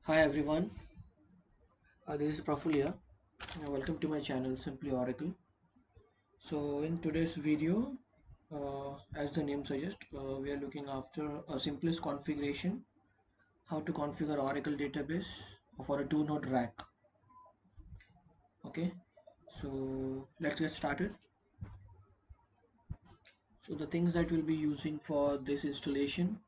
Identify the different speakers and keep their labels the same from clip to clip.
Speaker 1: Hi everyone, this is Praful here. Welcome to my channel Simply Oracle. So in today's video, as the name suggests, we are looking after a simplest configuration, how to configure Oracle database for a two-node rack. Okay, so let's get started. So the things that we'll be using for this installation,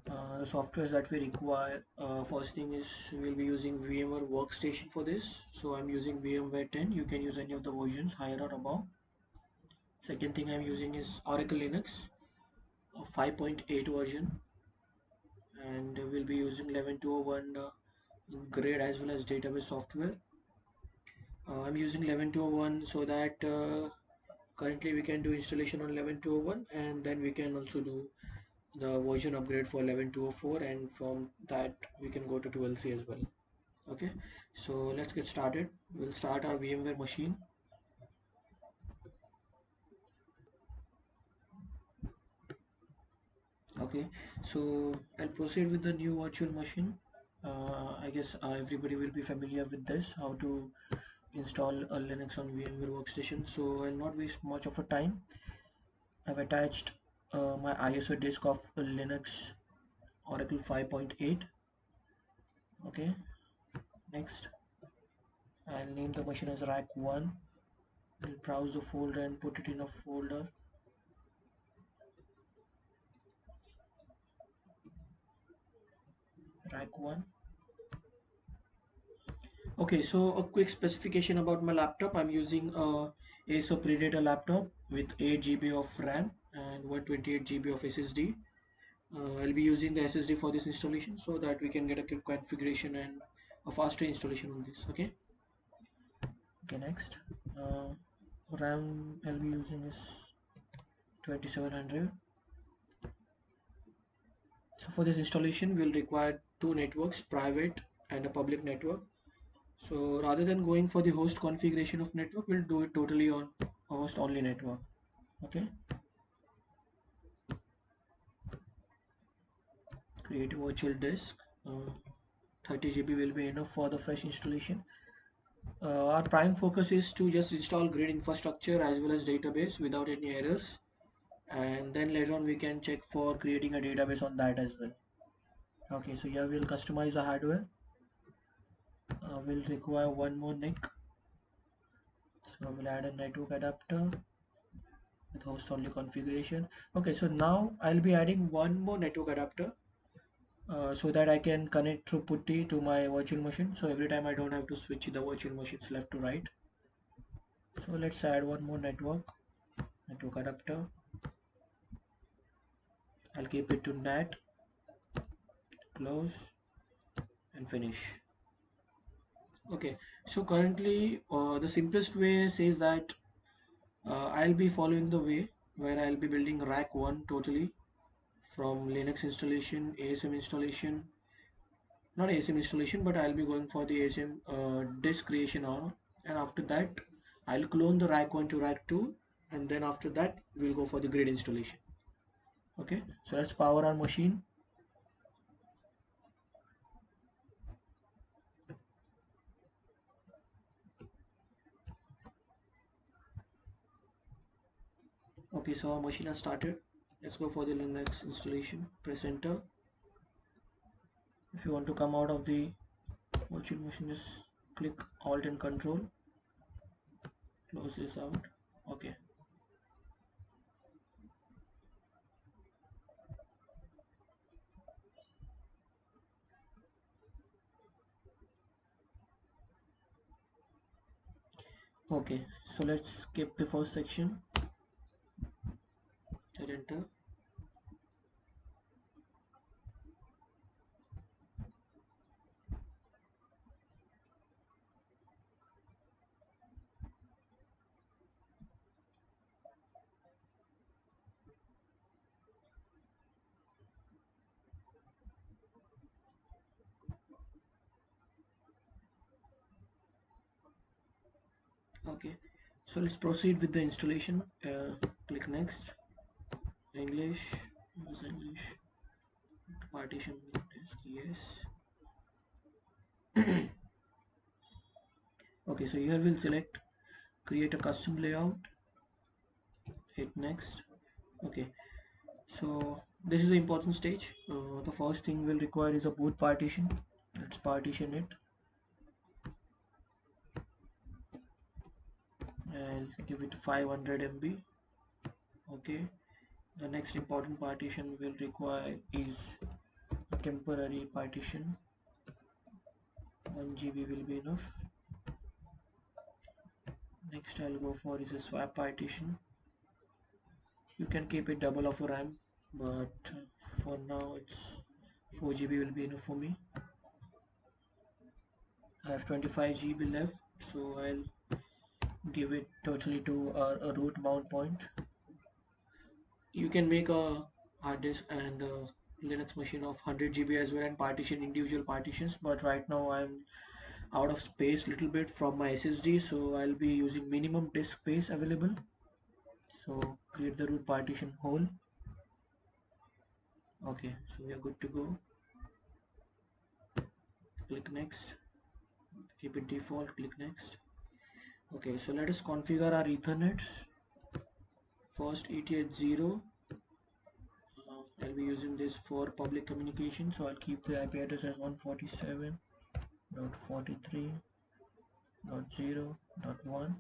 Speaker 1: the softwares that we require, first thing is we'll be using VMware Workstation for this. So I'm using VMware 10. You can use any of the versions higher or above. Second thing I'm using is Oracle Linux 5.8 version, and we'll be using 11.201 grade as well as database software. I'm using 11.201 so that currently we can do installation on 11.201, and then we can also do the version upgrade for 11.204, and from that we can go to 12c as well. Okay, so let's get started. We'll start our VMware machine. Okay, so I'll proceed with the new virtual machine. I guess everybody will be familiar with this, how to install a Linux on VMware Workstation. So I'll not waste much of a time. I've attached my ISO disk of Linux Oracle 5.8. Okay, next I'll name the machine as rack 1. I'll browse the folder and put it in a folder. Rack 1. Okay, so a quick specification about my laptop. I'm using a Acer Predator laptop with 8 GB of RAM and 128 GB of SSD. I'll be using the SSD for this installation so that we can get a quick configuration and a faster installation on this. Okay, next. Uh, RAM I'll be using is 2700. So for this installation, we'll require two networks, private and a public network. So rather than going for the host configuration of network, we'll do it totally on a host only network. Okay, create a virtual disk. 30 GB will be enough for the fresh installation. Our prime focus is to just install grid infrastructure as well as database without any errors, and then later on we can check for creating a database on that as well. Okay, so here we'll customize the hardware. We'll require one more NIC, so we'll add a network adapter with host only configuration. Okay, so now I'll be adding one more network adapter so that I can connect through putty to my virtual machine, so every time I don't have to switch the virtual machines left to right. So let's add one more network adapter. I'll keep it to NAT, close and finish. Okay, so currently the simplest way says that I'll be following the way where I'll be building rack 1 totally from Linux installation, ASM installation, not ASM installation, but I'll be going for the ASM disk creation now, and after that I'll clone the rack 1 to rack 2, and then after that we'll go for the grid installation. Okay, so let's power our machine. Okay, so our machine has started. Let's go for the Linux installation. Press enter. If you want to come out of the virtual machine, just click Alt and Control. Close this out. Okay. Okay, so let's skip the first section. Hit enter. Okay, so let's proceed with the installation. Click next. English, use English. Partition disk, yes. Okay, so here we'll select create a custom layout, hit next. Okay, so this is the important stage. The first thing we'll require is a boot partition. Let's partition it. I'll give it 500 MB. Okay, the next important partition we'll require is a temporary partition. 1 GB will be enough. Next I'll go for is a swap partition. You can keep it double of a RAM, but for now it's 4 GB will be enough for me. I have 25 GB left, so I'll give it totally to a root mount point. You can make a hard disk and a Linux machine of 100 GB as well and partition individual partitions, but right now I'm out of space little bit from my SSD, so I'll be using minimum disk space available. So create the root partition whole. Okay, so we are good to go. Click next, keep it default, click next. Okay, so let us configure our Ethernets. First ETH0, I'll be using this for public communication, so I'll keep the IP address as 147.43.0.1.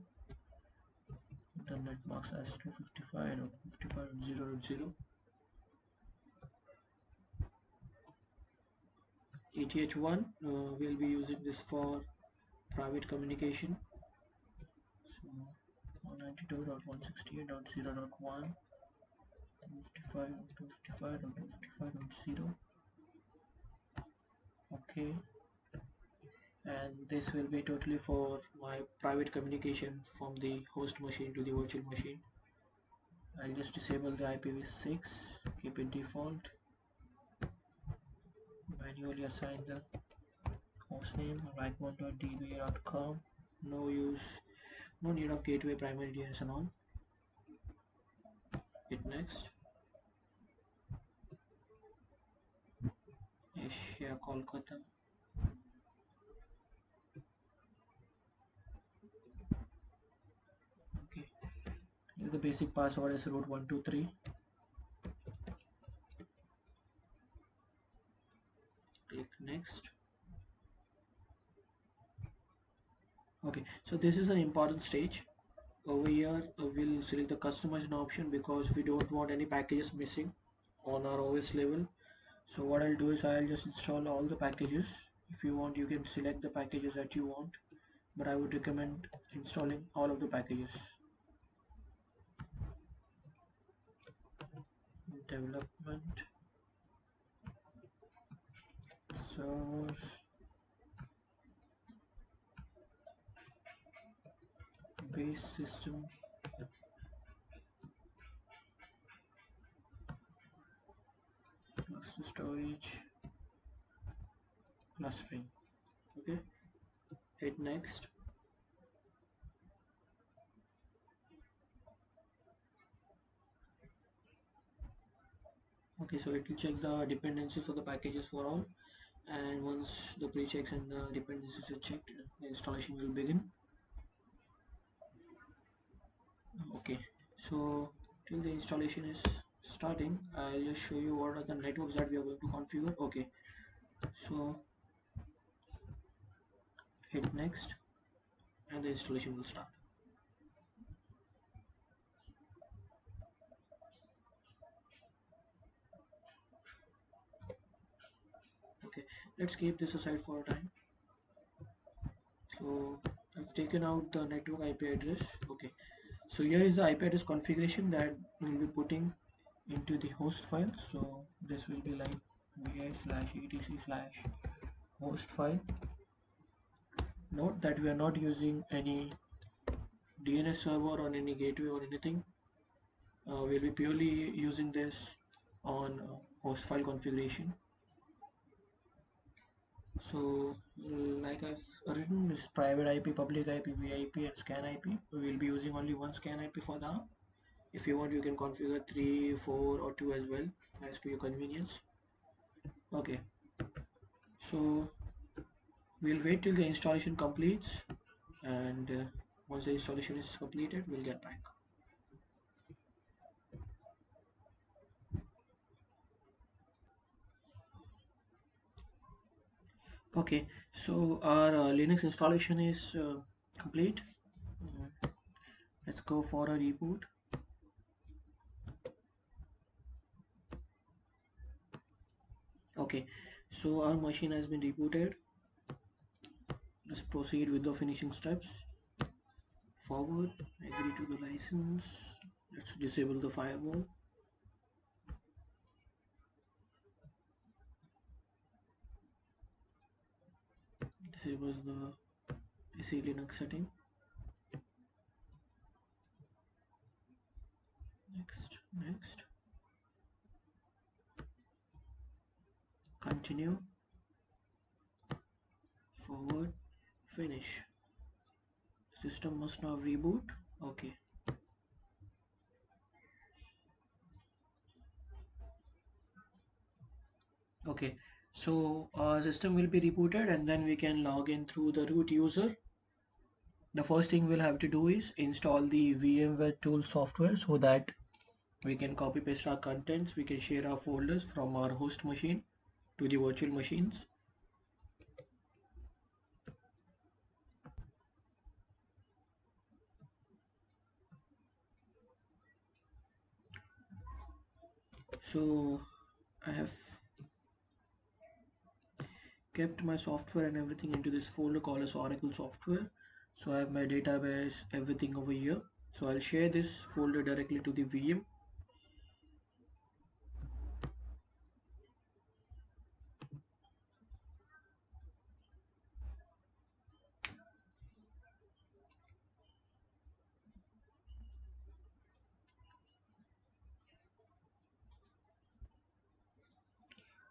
Speaker 1: The net mask as 255.55.0.0. ETH1, we'll be using this for private communication. So 192.168.0.1, 255.255.255.0. Okay, and this will be totally for my private communication from the host machine to the virtual machine. I'll just disable the IPv6, keep it default, manually assign the hostname right1.dba.com. No need of gateway, primary DNS and all. Hit next. Asia Kolkata. Okay, here the basic password is root123. Click next. Okay, so this is an important stage. Over here we'll select the customization option because we don't want any packages missing on our OS level. So what I'll do is I'll just install all the packages. If you want, you can select the packages that you want, but I would recommend installing all of the packages. Development, servers, base system, cluster storage, clustering. Okay, hit next. Okay, so it will check the dependencies of the packages for all, and once the pre-checks and the dependencies are checked, the installation will begin. Okay, so till the installation is starting, I'll just show you what are the networks that we are going to configure. Okay, so hit next and the installation will start. Okay, let's keep this aside for a time. So I've taken out the network IP address. Okay, so here is the IP address configuration that we'll be putting into the host file. So this will be like vi/etc/host file. Note that we are not using any DNS server or any gateway or anything. We'll be purely using this on host file configuration. So like I've written, this private IP, public IP, VIP and scan IP. We'll be using only one scan IP for now. If you want, you can configure 3, 4 or 2 as well, as per your convenience. Okay, so We'll wait till the installation completes, and once the installation is completed, we'll get back. Okay, so our Linux installation is complete. Uh, let's go for a reboot. Okay, so our machine has been rebooted. Let's proceed with the finishing steps. Forward, agree to the license. Let's disable the firewall. Disables the PC Linux setting. Next, next. Continue. Forward, finish. System must now reboot. Okay. Okay. So our system will be rebooted and then we can log in through the root user. The first thing we'll have to do is install the VMware tool software so that we can copy paste our contents. We can share our folders from our host machine to the virtual machines. So I have kept my software and everything into this folder called as Oracle software. So I have my database, everything over here. So I'll share this folder directly to the VM.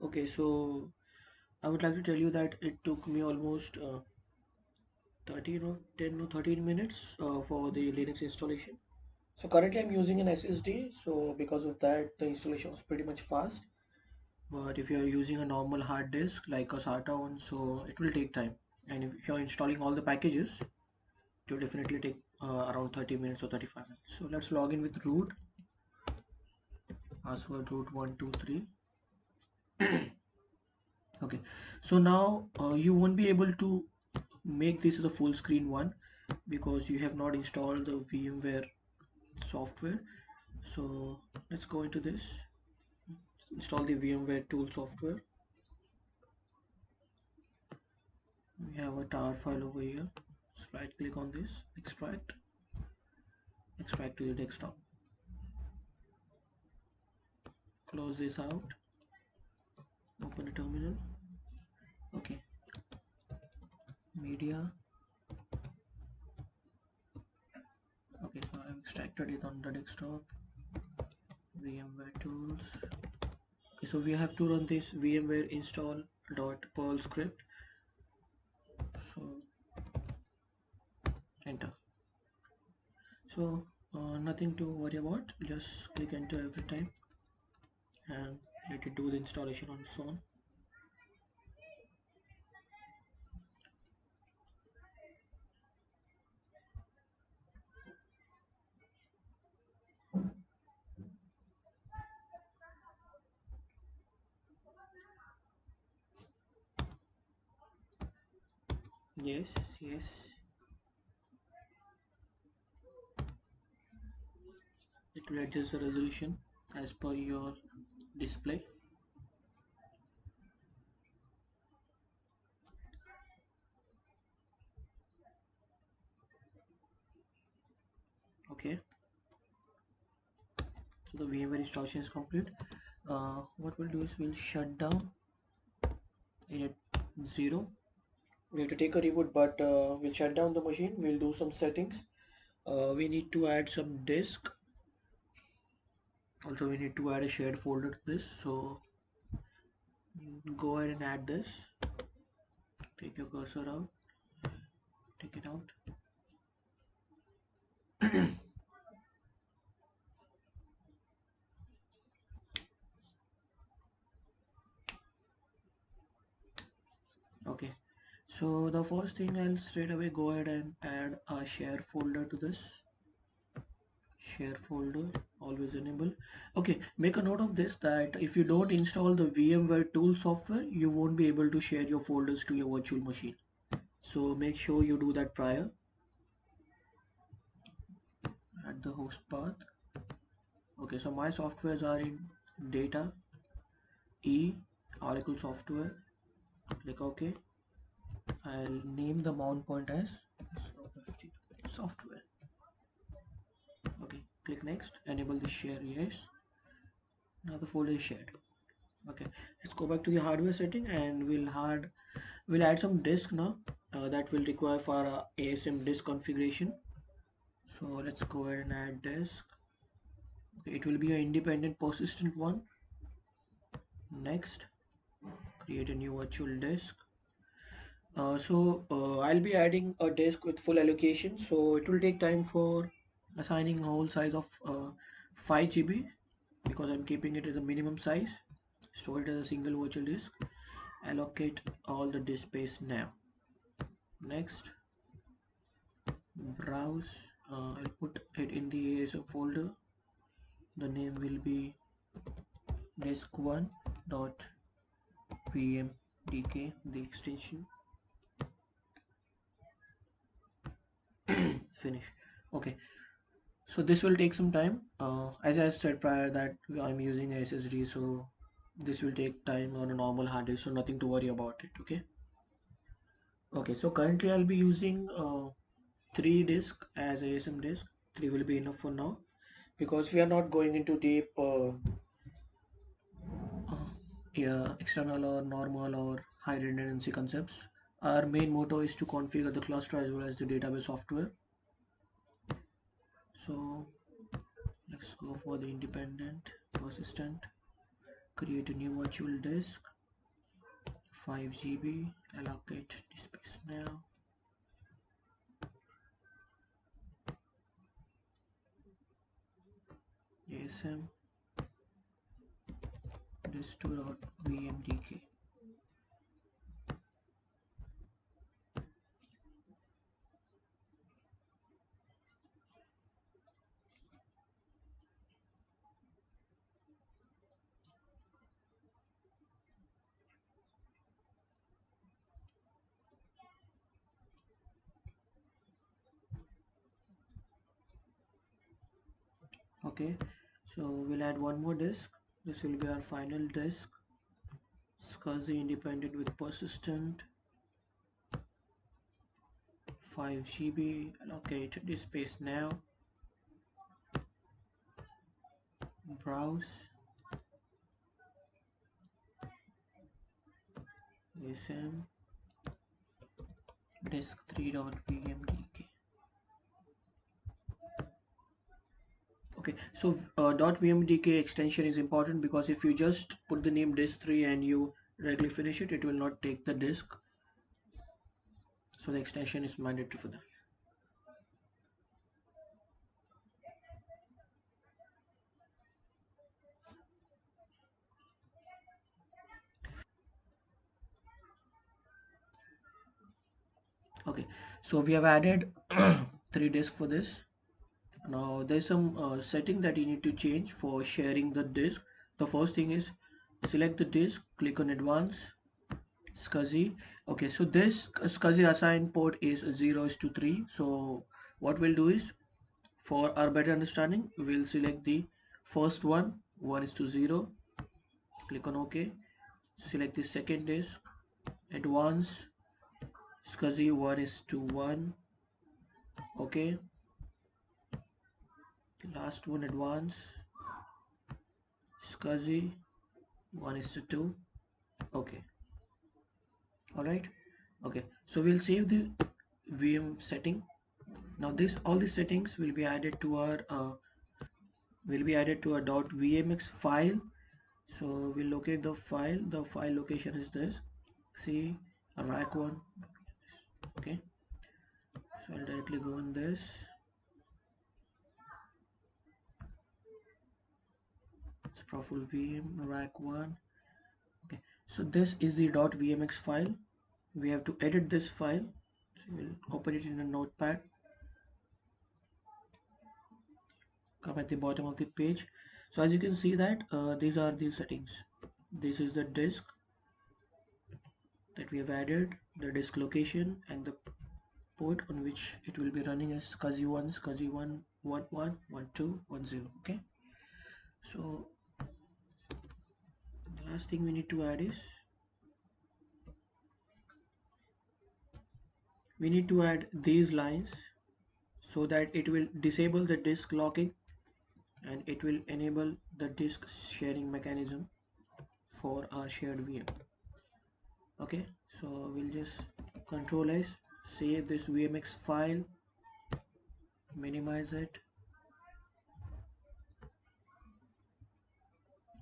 Speaker 1: Okay, so I would like to tell you that it took me almost 13 or 10 or 13 minutes for the Linux installation. So currently I'm using an SSD, so because of that the installation was pretty much fast. But if you're using a normal hard disk like a SATA one, so it will take time. And if you're installing all the packages, it will definitely take around 30 minutes or 35 minutes. So let's log in with root, password root 123. Okay, so now you won't be able to make this as a full screen one because you have not installed the VMware software. So let's go into this, install the VMware tool software. We have a tar file over here. Just right click on this, extract, extract to the desktop. Close this out, open a terminal. Okay, media. Okay, so I've extracted it on the desktop. VMware tools. Okay, so we have to run this VMware install.perl script. So enter. So nothing to worry about. Just click enter every time and let it do the installation on its own. Yes, yes. It will adjust the resolution as per your display. Okay, so the VMware installation is complete. What we'll do is we'll shut down in at 0. We have to take a reboot, but we'll shut down the machine. We'll do some settings. We need to add some disk. Also, we need to add a shared folder to this. So go ahead and add this. Take your cursor out. Take it out. Okay. So the first thing, I'll straight away go ahead and add a share folder to this. Share folder, always enable. Okay, make a note of this, that if you don't install the VMware tool software, you won't be able to share your folders to your virtual machine. So make sure you do that prior. Add the host path. Okay, so my softwares are in data, Oracle software. Click OK. I'll name the mount point as software. Okay, click next. Enable the share, yes. Now the folder is shared. Okay, let's go back to the hardware setting and we'll add some disk now that will require for ASM disk configuration. So let's go ahead and add disk. Okay, it will be an independent persistent one. Next, create a new virtual disk. I'll be adding a disk with full allocation, so it will take time for assigning a whole size of 5 GB, because I'm keeping it as a minimum size. Store it as a single virtual disk. Allocate all the disk space now. Next, browse. I'll put it in the ASM folder. The name will be disk1.vmdk, the extension. Finish. Okay, so this will take some time. As I said prior that I'm using SSD, so this will take time on a normal hard disk, so nothing to worry about it. Okay, so currently I'll be using 3 disk as ASM disk. 3 will be enough for now, because we are not going into deep yeah, external or normal or high redundancy concepts. Our main motto is to configure the cluster as well as the database software. So let's go for the independent persistent. Create a new virtual disk, 5 GB. Allocate space now. ASM disk2.vmdk. Okay, so we'll add one more disk. This will be our final disk. SCSI independent with persistent, 5 GB. Allocate disk space now. Browse. ASM disk3.vmdk. Okay, so .vmdk extension is important, because if you just put the name disk3 and you directly finish it, it will not take the disk. So the extension is mandatory for that. Okay, so we have added 3 disks for this. Now there's some setting that you need to change for sharing the disk. The first thing is select the disk, click on advanced, SCSI. Okay, so this SCSI assigned port is 0:3. So what we'll do is, for our better understanding, we'll select the first one, 1:0. Click on OK. Select the second disk, advanced, SCSI 1:1. OK. The last one, advanced, SCSI 1:2. OK. Alright. Okay. So we'll save the VM setting. Now all these settings will be added to our .vmx file. So we'll locate the file. The file location is this. See, rack1. Okay. So I'll directly go in this. It's Praful VM rack1. Okay. So this is the .vmx file. we have to edit this file. So we'll open it in a notepad, come at the bottom of the page. So as you can see that these are the settings. This is the disk that we have added, the disk location, and the port on which it will be running is SCSI1, SCSI1, 11, 12, 10. Okay, so the last thing we need to add is we need to add these lines so that it will disable the disk locking and it will enable the disk sharing mechanism for our shared VM. Okay, so we'll just Control S, save this VMX file, minimize it,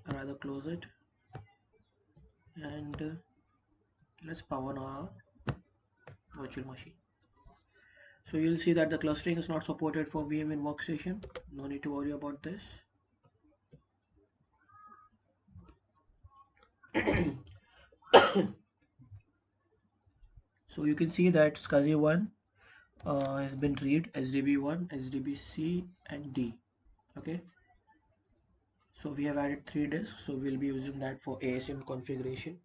Speaker 1: or rather close it, and let's power on our virtual machine. So you'll see that the clustering is not supported for VMware Workstation. No need to worry about this. So you can see that SCSI1 has been read SDB1, SDBC, and D. Okay, so we have added 3 disks, so we'll be using that for ASM configuration.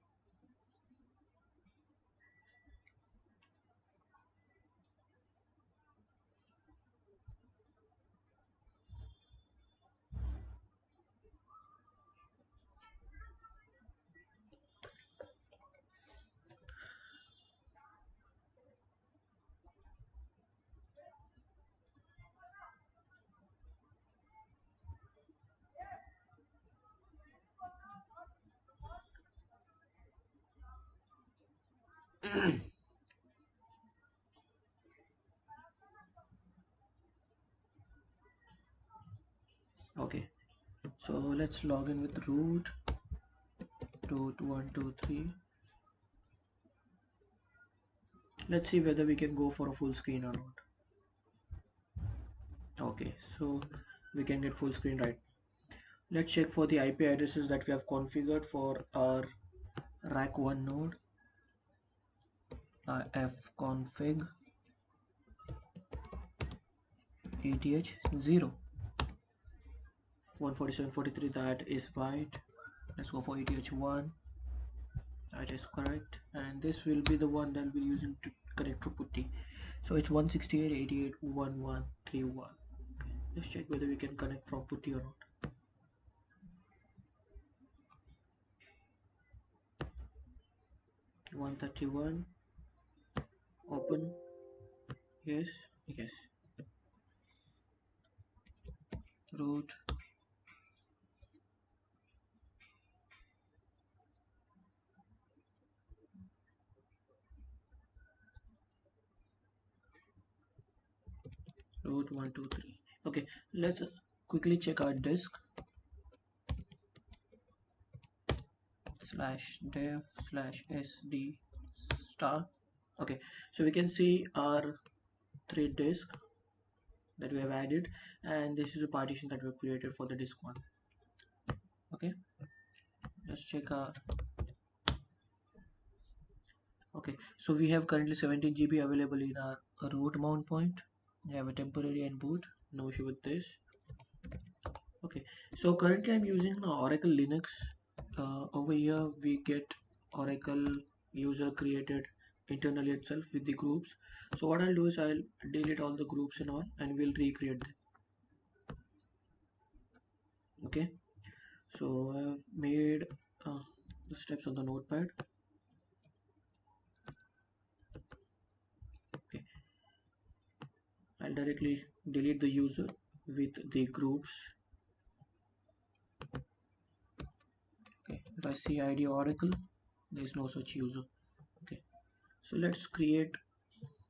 Speaker 1: Okay, so let's log in with root 123. Let's see whether we can go for a full screen or not. Okay, so we can get full screen right. Let's check for the IP addresses that we have configured for our RAC1 node. Fconfig ETH0 147.43, that is right. Let's go for ETH1, that is correct, and this will be the one that we're using to connect to putty. So it's 168.88.11.31. Okay, let's check whether we can connect from putty or not. 131, open, yes, yes, root, root 123. Okay, let's quickly check our disk /dev/sd star. Okay, so we can see our 3 disks that we have added, and this is a partition that we have created for the disk 1. Okay, let's check our. Okay, so we have currently 17 GB available in our root mount point. We have a temporary and boot, no issue with this. Okay, so currently I'm using Oracle Linux. Over here we get Oracle user created internally itself with the groups. So what I'll do is I'll delete all the groups and all, and we'll recreate them. Okay, so I've made the steps on the notepad. Okay, I'll directly delete the user with the groups. Okay, if I see ID Oracle, there is no such user. Okay, so let's create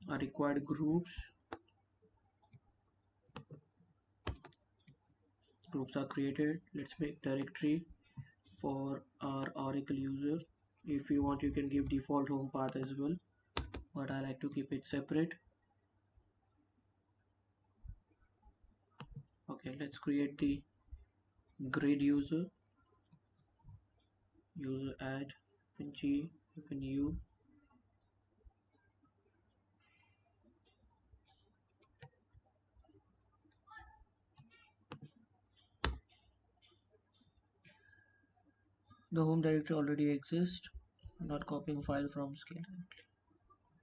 Speaker 1: our required groups. Groups are created. Let's make directory for our Oracle user. If you want, you can give default home path as well, but I like to keep it separate. Okay, let's create the grid user add fng fnu The home directory already exists. Not copying file from scale.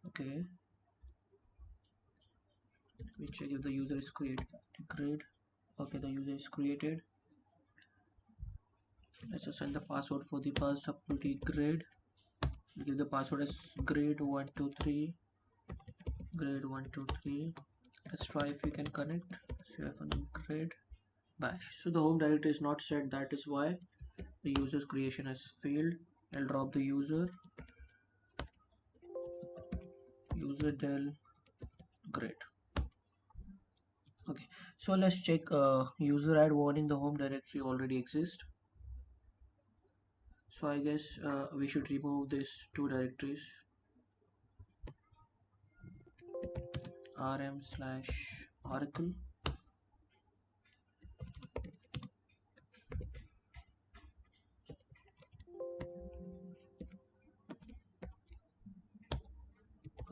Speaker 1: Okay, let me check if the user is created. Grid. Okay, the user is created. Let's assign the password for the passwd grid. Give the password as grid123. Grid123. Let's try if we can connect. Grid bash. So the home directory is not set. That is why the user's creation has failed. I'll drop the user del grid. Okay, so let's check user add warning. The home directory already exists. So I guess we should remove these two directories, rm/oracle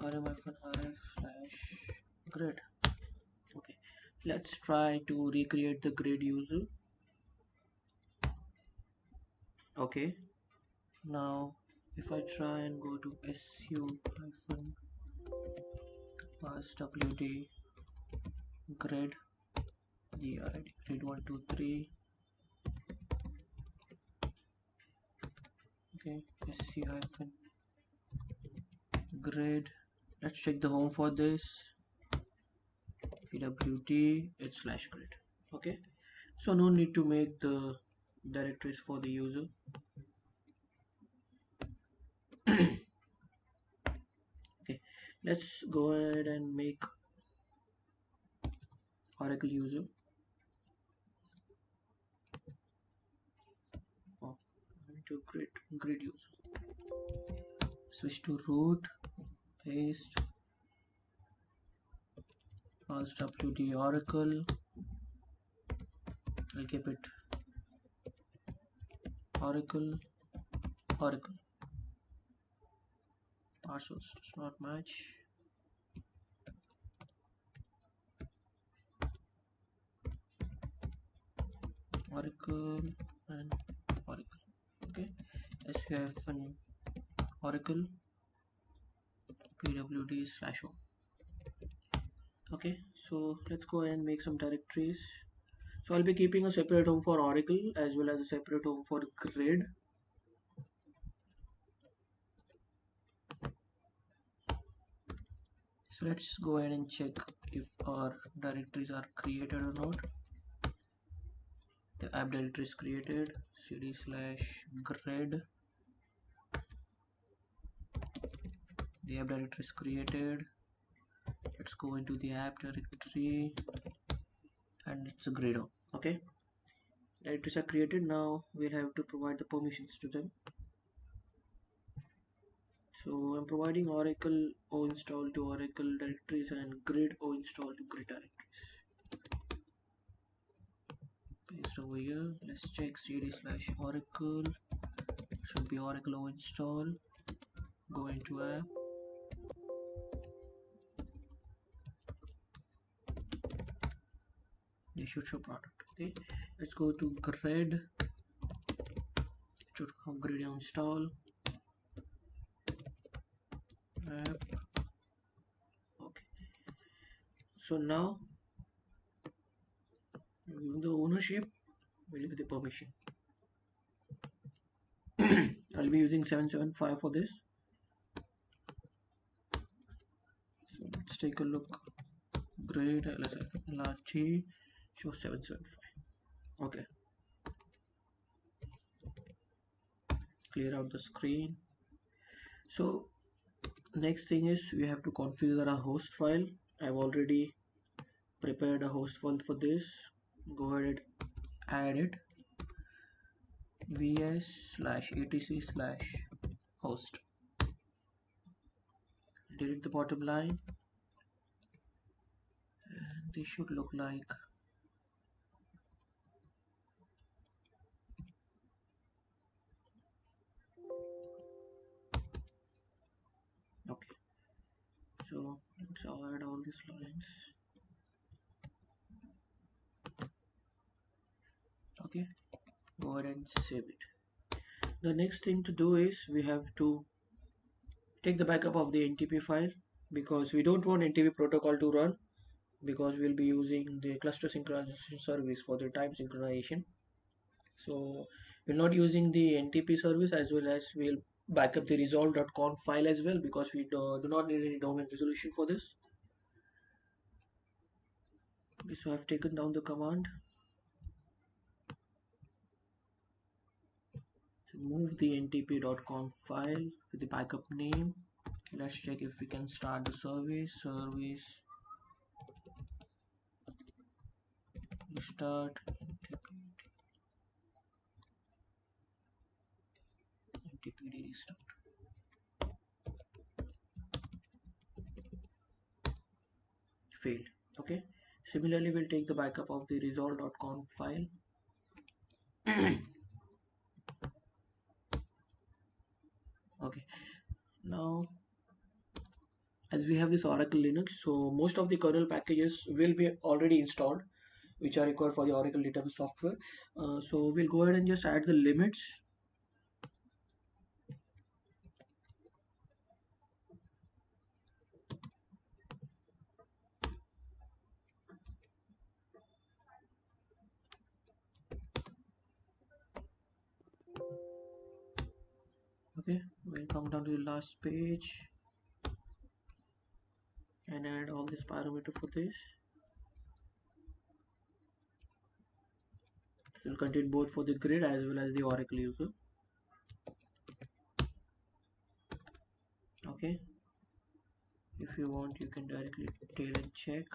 Speaker 1: rm-rf/grid. Okay, let's try to recreate the grid user. Okay, now if I try and go to su-passwd grid grid123. Okay, su-grid. Let's check the home for this. pwd /grid. Okay, so no need to make the directories for the user. Okay, let's go ahead and make Oracle user. Oh, to grid user. Switch to root, paste, passwd oracle. I'll keep it oracle. Passwords does not match. Oracle and oracle. Okay, su-oracle pwd/home. Okay, so let's go ahead and make some directories. So I'll be keeping a separate home for Oracle as well as a separate home for grid. So let's go ahead and check if our directories are created or not. The app directory is created, cd/grid. The app directory is created. Let's go into the app directory and it's a grid. Okay, directories are created. Now we'll have to provide the permissions to them. So I'm providing Oracle o install to Oracle directories and grid o install to grid directories. Paste over here. Let's check cd/oracle. Should be Oracle o install. Go into app. They should show product. Okay, let's go to grid. Should have grid install app. Okay, so now giving the ownership, we'll give the permission. I'll be using 775 for this. So let's take a look. Grid lrt show 775. Okay, clear out the screen. So next thing is we have to configure a host file. I've already prepared a host file for this. Go ahead and add it, vs/etc/host. Delete the bottom line and this should look like okay. So let's add all these lines. Okay, go ahead and save it. The next thing to do is we have to take the backup of the NTP file, because we don't want NTP protocol to run, because we'll be using the cluster synchronization service for the time synchronization. So we're not using the NTP service, as well as we'll back up the resolve.conf file as well, because we do not need any domain resolution for this. Okay, so I've taken down the command to move the ntp.conf file with the backup name. Let's check if we can start the service. Restart ntpd restart. Failed. Okay, similarly we'll take the backup of the resolve.conf file. Okay, now as we have this Oracle Linux, so most of the kernel packages will be already installed which are required for the Oracle database software. So we'll go ahead and just add the limits. Okay, we'll come down to the last page and add all this parameter for this. This will contain both for the grid as well as the Oracle user. Okay, if you want you can directly tail and check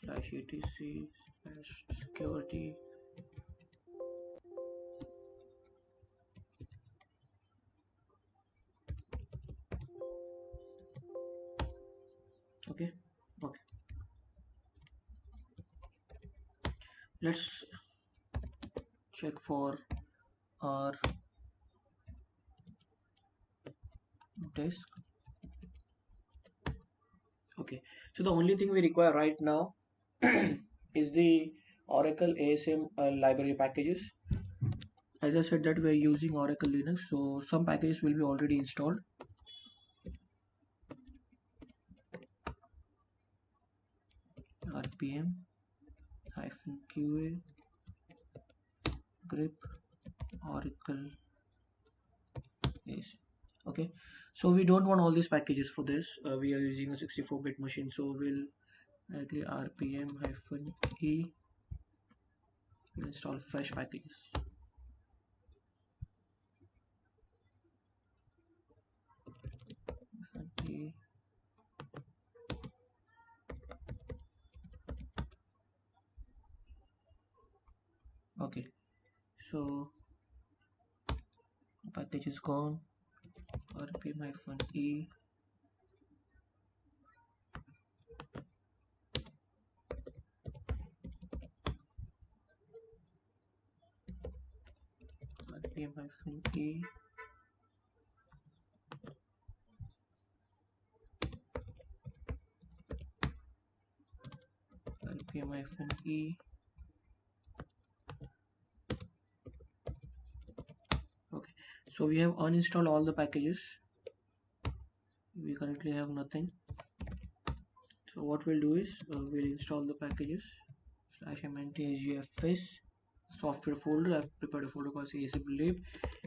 Speaker 1: /etc/security. Okay, let's check for our disk. Okay, so the only thing we require right now is the Oracle ASM library packages. As I said that we are using Oracle Linux, so some packages will be already installed. rpm-qa grep Oracle ASM. Okay, so we don't want all these packages for this. We are using a 64-bit machine, so we'll directly rpm-e install fresh packages. Okay, so the package is gone. rpm-e rpm-e rpm-e. Okay, so we have uninstalled all the packages. We currently have nothing. So what we'll do is we'll install the packages /mntgfs software folder. I've prepared a folder called asmlib.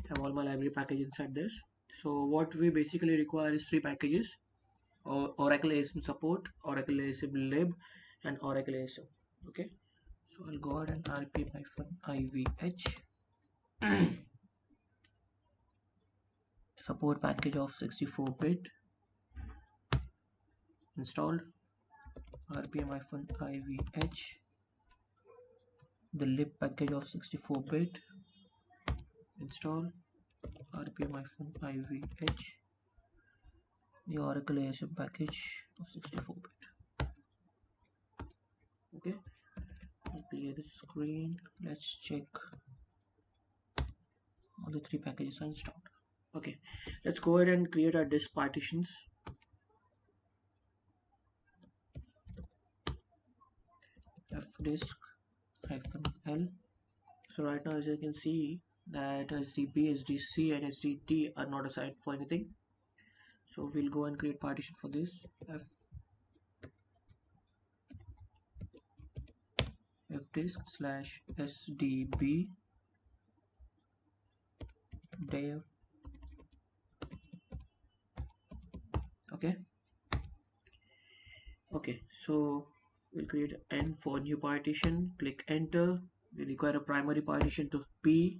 Speaker 1: Have all my library packages inside this. So what we basically require is 3 packages: Oracle ASM support, Oracle ASM lib, and Oracle ASM. Okay, so I'll go ahead and rpm-ivh support package of 64-bit installed. rpm-ivh the lib package of 64-bit install. rpm-ivh the Oracle ASM package of 64-bit. Okay, I'll clear the screen. Let's check all the 3 packages are installed. Okay, let's go ahead and create our disk partitions. fdisk-l. So right now, as you can see, that SDB, SDC and SDT are not assigned for anything. So we'll go and create partition for this. Fdisk slash SDB dev. Okay, so we'll create N for new partition, click enter. We require a primary partition to P,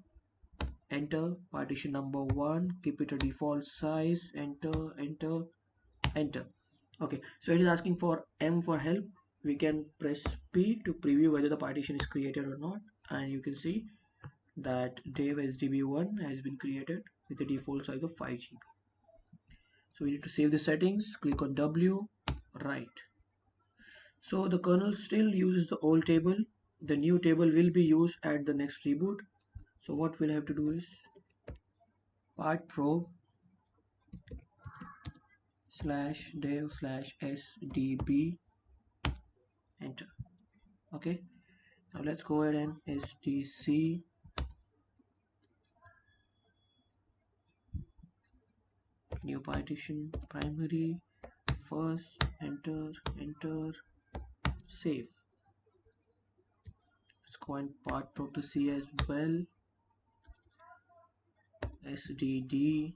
Speaker 1: enter. Partition number 1, keep it a default size, enter, enter, enter. Okay, so it is asking for M for help. We can press P to preview whether the partition is created or not, and you can see that dev SDB1 has been created with a default size of 5 GB. So we need to save the settings, click on W, write. So the kernel still uses the old table. The new table will be used at the next reboot. So what we'll have to do is part probe slash dev slash SDB, enter. Okay, now let's go ahead and SDC new partition primary first, enter, enter, save. Let's go and part probe to C as well. SDD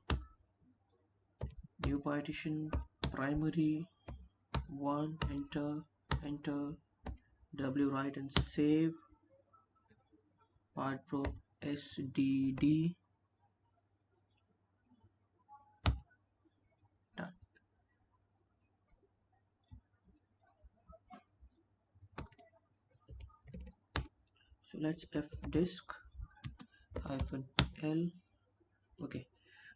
Speaker 1: new partition primary 1, enter, enter, W write and save. Part probe SDD, done. So let's fdisk -l. Okay,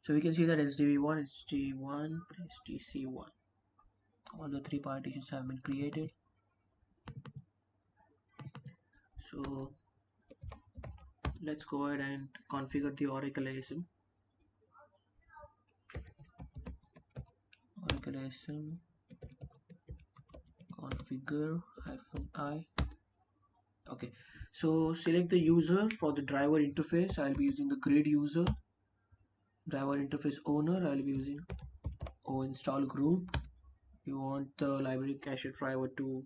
Speaker 1: so we can see that SDB1, SDB1, SDC1, all the 3 partitions have been created. So let's go ahead and configure the Oracle ASM. Oracle ASM configure -I. Okay, so select the user for the driver interface. I'll be using the grid user. Driver interface owner, I'll be using install group. You want the library cache driver to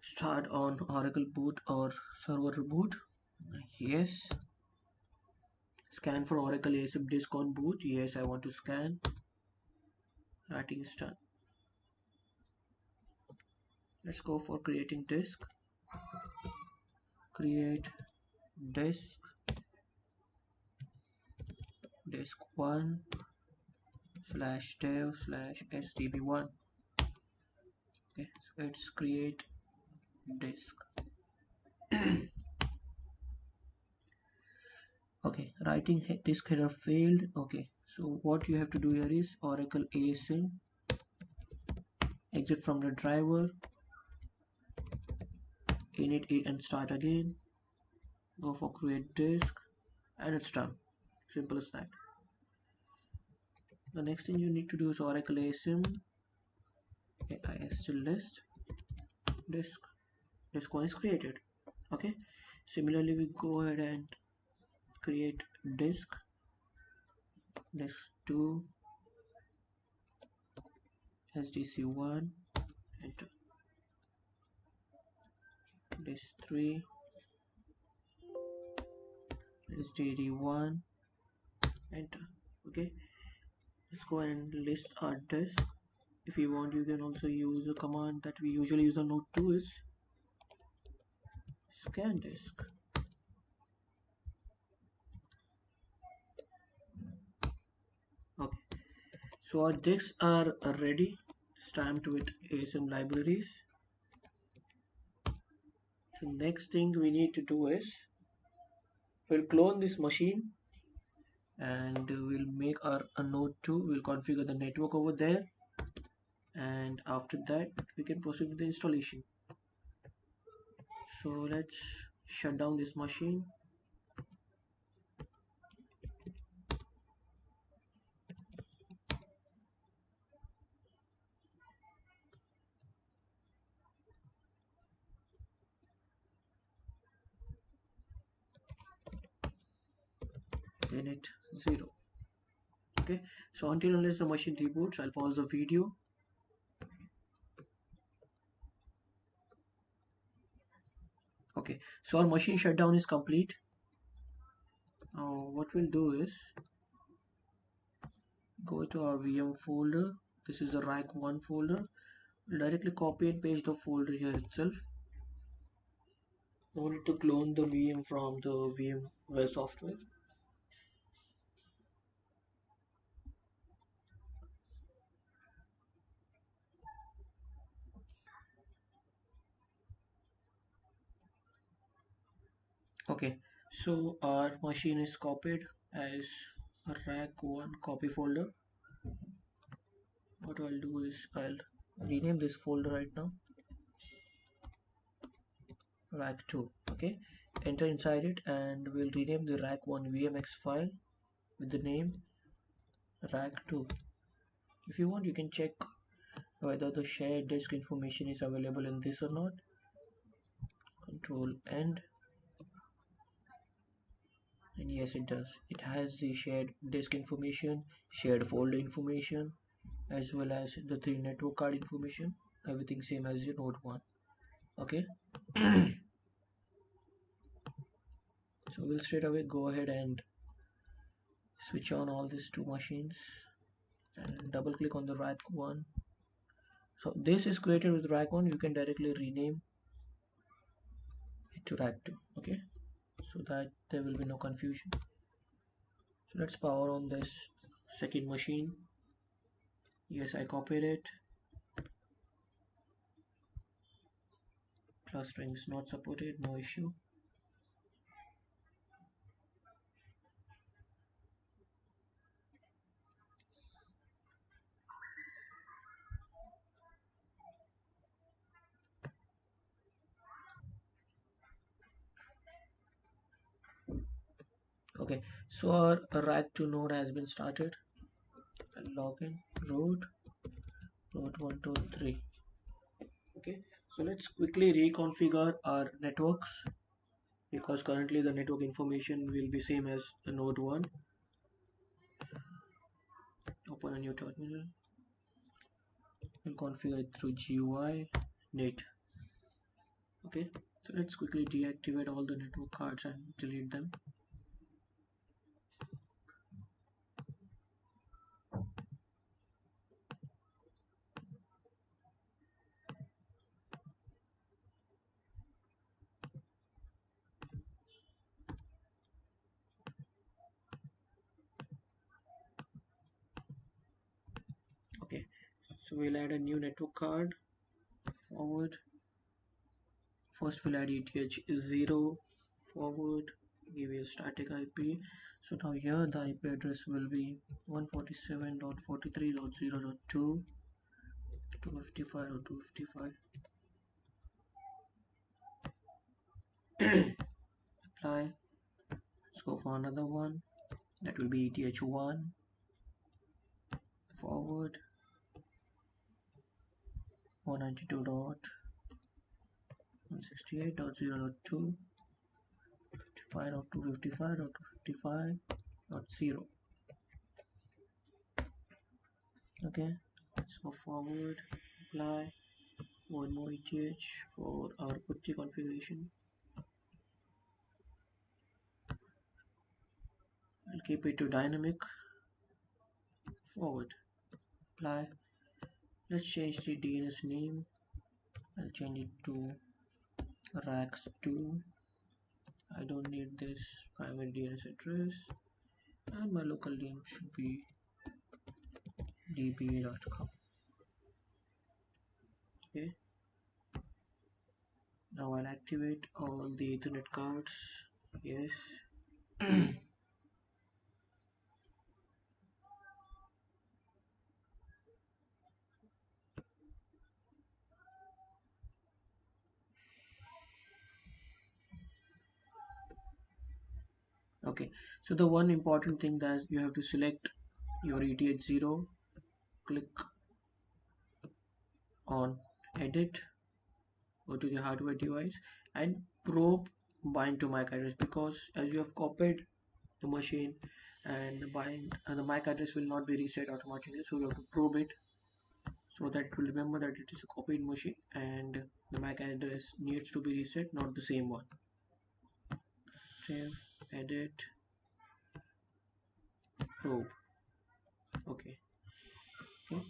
Speaker 1: start on Oracle boot or server reboot. Yes. Scan for Oracle ASM disk on boot. Yes, I want to scan. Writing is done. Let's go for creating disk. Create disk 1 slash dev slash SDB1. Okay, so let's create disk. Okay, writing disk header failed. Okay, so what you have to do here is Oracle ASM, exit from the driver, init it and start again, go for create disk, and it's done. Simple as that. The next thing you need to do is Oracle ASM AIST list disk 1 is created. Okay, similarly we go ahead and create disk 2 SDC1, enter. Disk 3 SDD1, enter. Okay, let's go and list our disk. If you want, you can also use a command that we usually use on Node 2 is scan disk. Okay, so our disks are ready, stamped with ASM libraries. The next thing we need to do is we'll clone this machine and we'll make our node 2. We'll configure the network over there, and after that we can proceed with the installation. So let's shut down this machine. init 0. Okay, so until unless the machine reboots, I'll pause the video. Okay, so our machine shutdown is complete. Now what we'll do is go to our VM folder. This is the rack1 folder. We'll directly copy and paste the folder here itself. No need to clone the VM from the VMware software. Okay, so our machine is copied as a rack1 copy folder. What I'll do is I'll rename this folder right now rack2. Okay, enter inside it and we'll rename the rack1 vmx file with the name rack2. If you want, you can check whether the shared disk information is available in this or not. Control End, and yes, it does. It has the shared disk information, shared folder information, as well as the 3 network card information. Everything same as your Node 1. Okay. So we'll straight away go ahead and switch on all these two machines and double click on the rack 1. So this is created with rack 1. You can directly rename it to rack 2. Okay, so that there will be no confusion. So let's power on this second machine. Yes, I copied it. Clustering is not supported, no issue. Okay, so our rack 2 node has been started. I'll log in root 123. Okay, so let's quickly reconfigure our networks because currently the network information will be same as the node 1. Open a new terminal. We'll configure it through GUI net. Okay, so let's quickly deactivate all the network cards and delete them. Okay, so we'll add a new network card. Forward. First we'll add ETH0. Forward. Give you a static IP. So now here the IP address will be 147.43.0.2, 255.255. Apply. Let's go for another one. That will be ETH1. Forward. 192.168.0.2, 55.255.255.0. Okay, let's go forward. Apply. One more ETH for our putty configuration. I'll keep it to dynamic. Forward. Apply. Let's change the DNS name. I'll change it to rax2. I don't need this primary DNS address, and my local name should be dba.com. Okay, now I'll activate all the Ethernet cards. Yes. Okay, so the one important thing that you have to select your ETH0, click on edit, go to the hardware device and probe bind to MAC address, because as you have copied the machine, and the MAC address will not be reset automatically, so you have to probe it so that it will remember that it is a copied machine and the MAC address needs to be reset, not the same one. Save, edit, probe. Okay. Okay.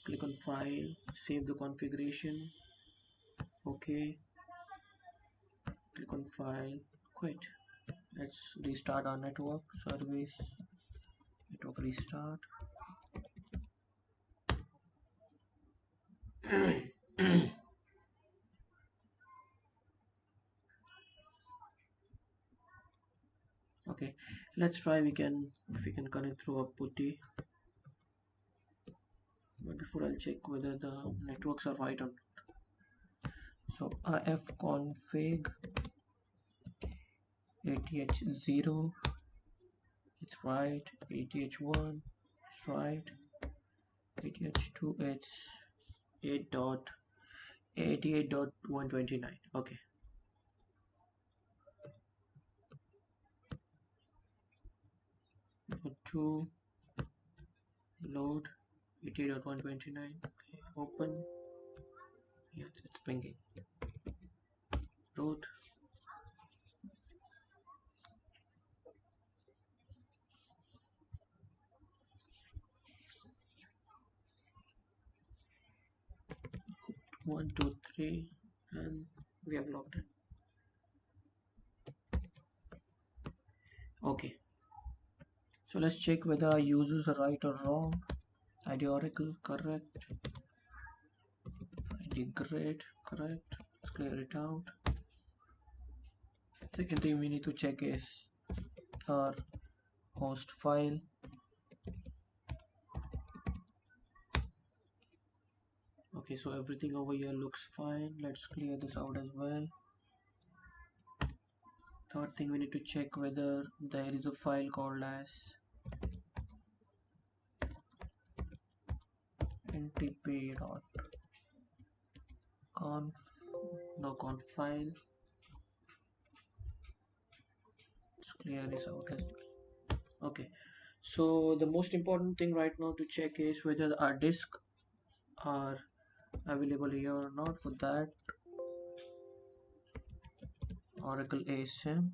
Speaker 1: Click on file, save the configuration. Okay. Click on file, quit. Let's restart our network service. Network restart. Okay, let's try if we can connect through a putty. But before I'll check whether the networks are right or not. So ifconfig ATH0, it's right. ATH1, it's right. ATH2, it's 88.129. Okay. Number 2, load 88.129. Okay, open. Yes, it's pinging. Root. One, two, three, and we have logged in. Okay. So let's check whether our users are right or wrong. ID Oracle, correct. ID grid, correct. Let's clear it out. Second thing we need to check is our host file. Okay, so everything over here looks fine. Let's clear this out as well. Third thing we need to check whether there is a file called as ntp.conf conf file. Let's clear this out as well. Okay, so the most important thing right now to check is whether our disk are available here or not. For that, Oracle ASM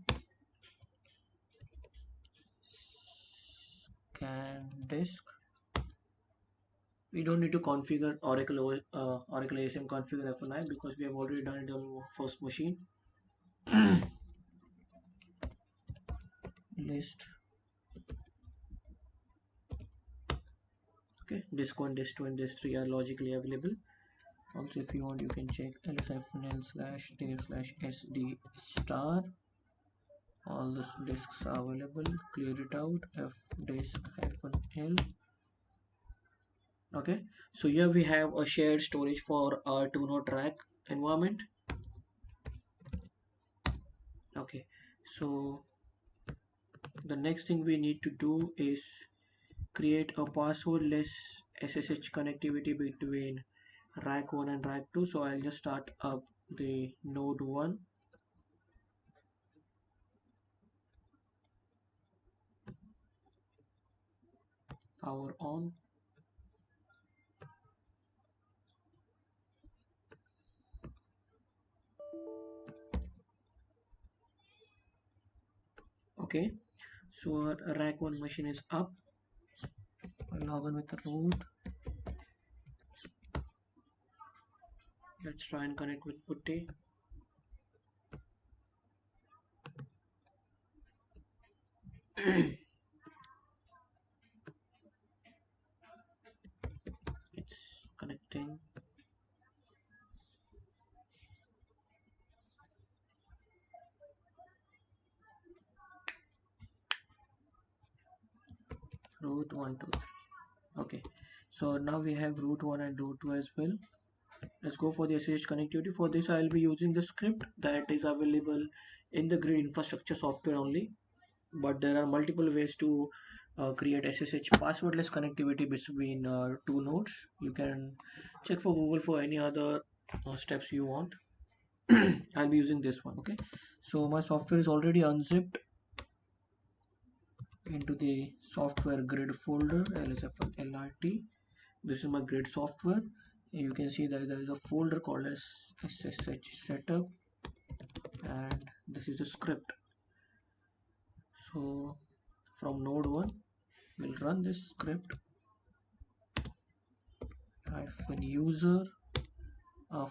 Speaker 1: scan disk. We don't need to configure Oracle ASM configure FNI because we have already done it on our first machine. List. Okay, disk 1, disk 2 and disk 3 are logically available. Also, if you want, you can check ls-l/dir/sd star. All the disks are available. Clear it out. fdisk-l. Okay, so here we have a shared storage for our Node RAC environment. Okay, so the next thing we need to do is create a passwordless SSH connectivity between rack 1 and rack 2. So I'll just start up the node 1. Power on. Okay, so our rack 1 machine is up. I'll log in with the root. Let's try and connect with putty. It's connecting. Root 1, 2, 3. Okay, so now we have root 1 and root 2 as well. Let's go for the SSH connectivity. For this, I'll be using the script that is available in the grid infrastructure software only. But there are multiple ways to create SSH passwordless connectivity between two nodes. You can check for Google for any other steps you want. I'll be using this one. Okay, so my software is already unzipped. into the software grid folder, lsf1lrt. This is my grid software. You can see that there is a folder called as ssh setup, and this is the script. So from node 1 we'll run this script -user.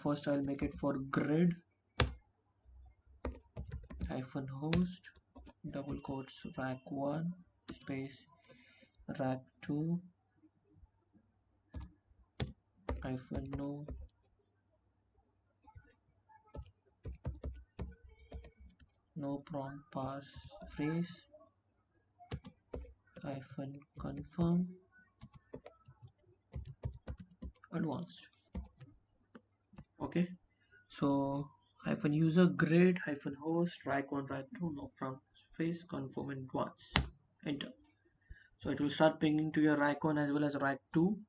Speaker 1: First I'll make it for grid -host double quotes rack1 space rack2 -no no prompt pass phrase -confirm advanced. Okay, so -user grid -host rack1 rack2 no prompt phrase confirm advanced. Enter. So it will start pinging to your rack1 as well as rack2.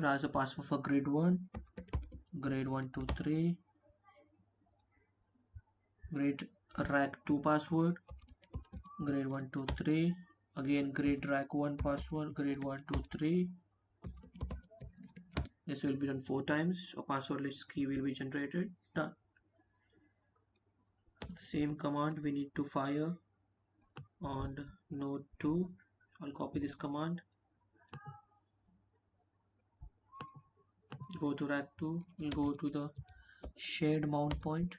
Speaker 1: As a password for grid 1, grid 123, grid rack 2 password, grid 123, again grid rack 1 password, grid 123. This will be done 4 times. A passwordless key will be generated. Done. Same command we need to fire on node 2. I'll copy this command. Go to rack 2. We'll go to the shared mount point,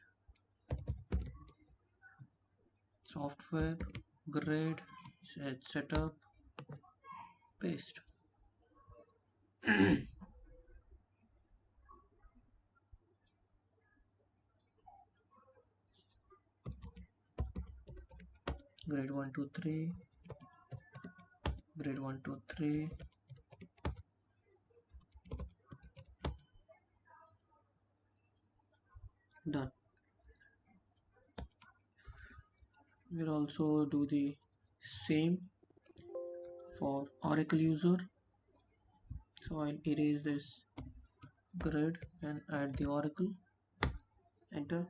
Speaker 1: software, grid, setup, paste. Grid 123, grid 123, done. We'll also do the same for Oracle user. So I'll erase this grid and add the Oracle. Enter.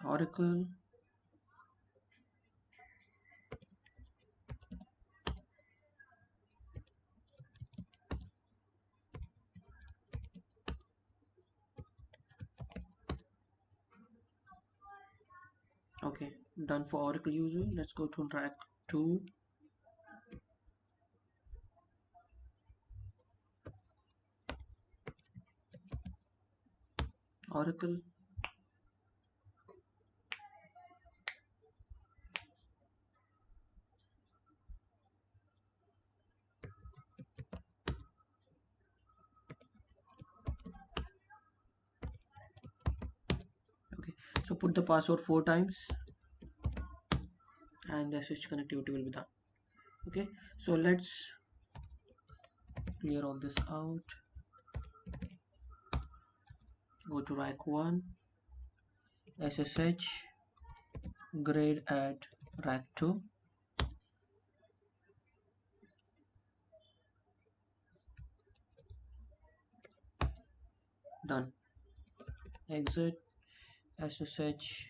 Speaker 1: Oracle. Okay, done for Oracle user. Let's go to rack 2. Oracle. Okay, so put the password 4 times and the switch connectivity will be done. Okay, so let's clear all this out. Go to rack 1, SSH, grid at rack 2. Done. Exit, SSH,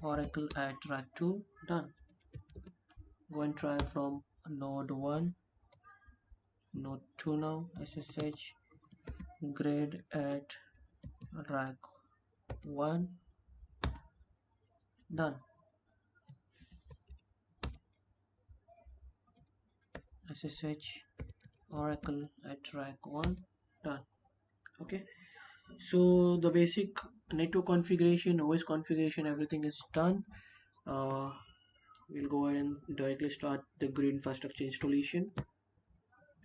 Speaker 1: Oracle at rack 2. Done. Go and try from node 1, node 2 now, SSH, grid at rack 1. Done. SSH, Oracle at rack 1. Done. Okay, so the basic network configuration, OS configuration, everything is done. We'll go ahead and directly start the grid infrastructure installation,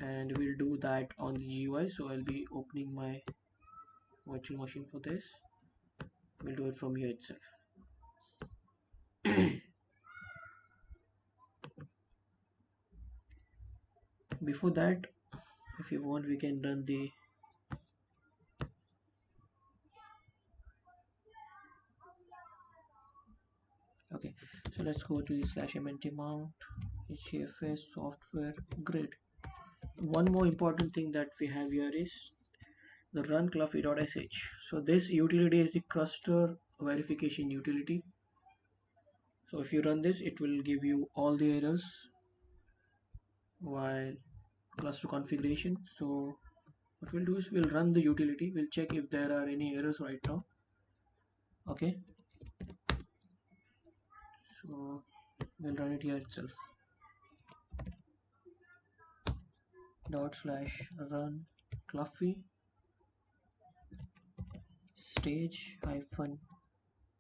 Speaker 1: and we'll do that on the GUI. So I'll be opening my virtual machine for this. We'll do it from here itself. Before that, if you want, we can run the okay, so So let's go to the /mnt mount HFS software grid. One more important thing that we have here is the run cluffy.sh. So this utility is the cluster verification utility. So if you run this, it will give you all the errors while cluster configuration. So what we'll do is we'll run the utility, we'll check if there are any errors right now. Okay, so we'll run it here itself. /run cluffy stage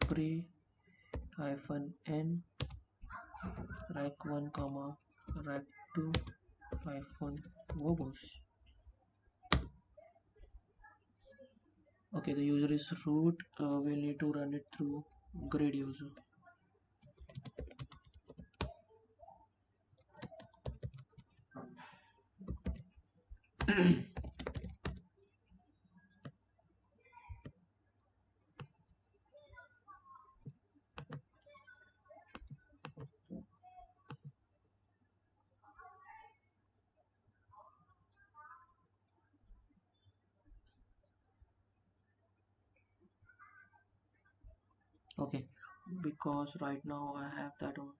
Speaker 1: pre n rack1 rack2 verbose. Okay, the user is root. We'll need to run it through grid user. Okay, because right now I have that on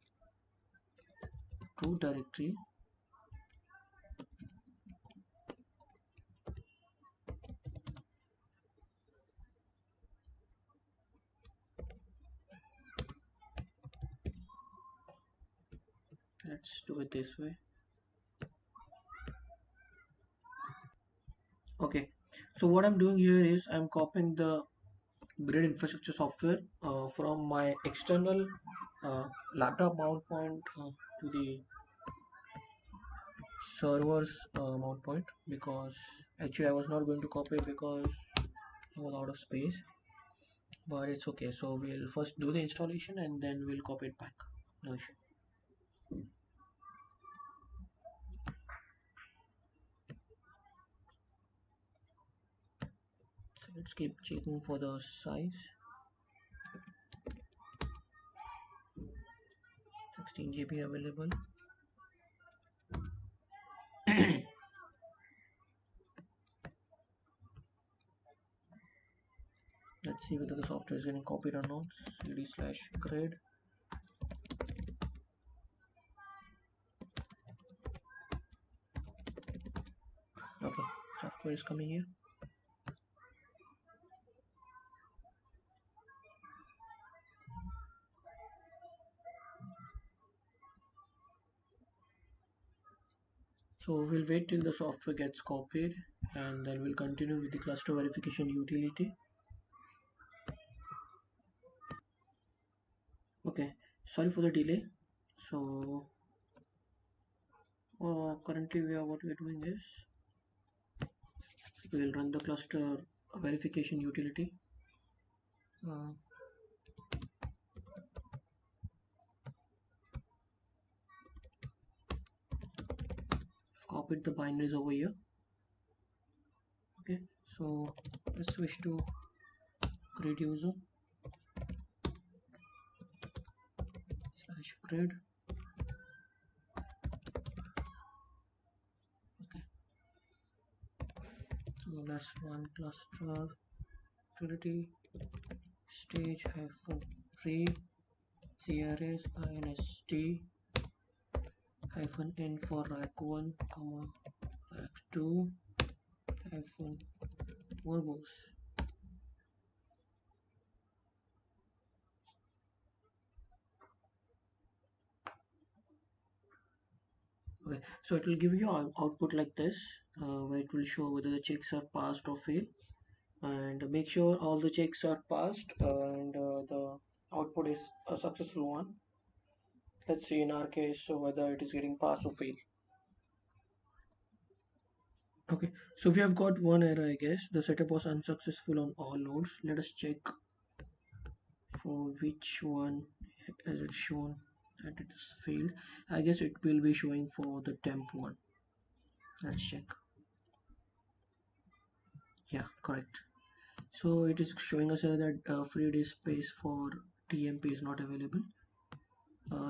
Speaker 1: root directory. Let's do it this way. Okay, so what I'm doing here is I'm copying the grid infrastructure software from my external laptop mount point to the server's mount point, because actually I was not going to copy it because I was out of space, but it's okay. So we'll first do the installation and then we'll copy it back. No issue. So let's keep checking for the size. 16 GB available. Let's see whether the software is getting copied or not. cd/grid. Okay, software is coming here. So we'll wait till the software gets copied and then we'll continue with the cluster verification utility. Okay, sorry for the delay. So currently what we're doing is we'll run the cluster verification utility. Copied the binaries over here. Okay, so let's switch to grid user /grid. Okay, so let's run cluster utility stage -free crs inst -n for rack1, rack2 verbose. Okay, so it will give you an output like this, where it will show whether the checks are passed or failed, and make sure all the checks are passed and the output is a successful one. Let's see in our case so whether it is getting passed or failed. Okay, so we have got one error, I guess. The setup was unsuccessful on all nodes. Let us check for which one has it shown that it is failed. I guess it will be showing for the temp one. Let's check. Yeah, correct. So it is showing us here that free disk space for TMP is not available.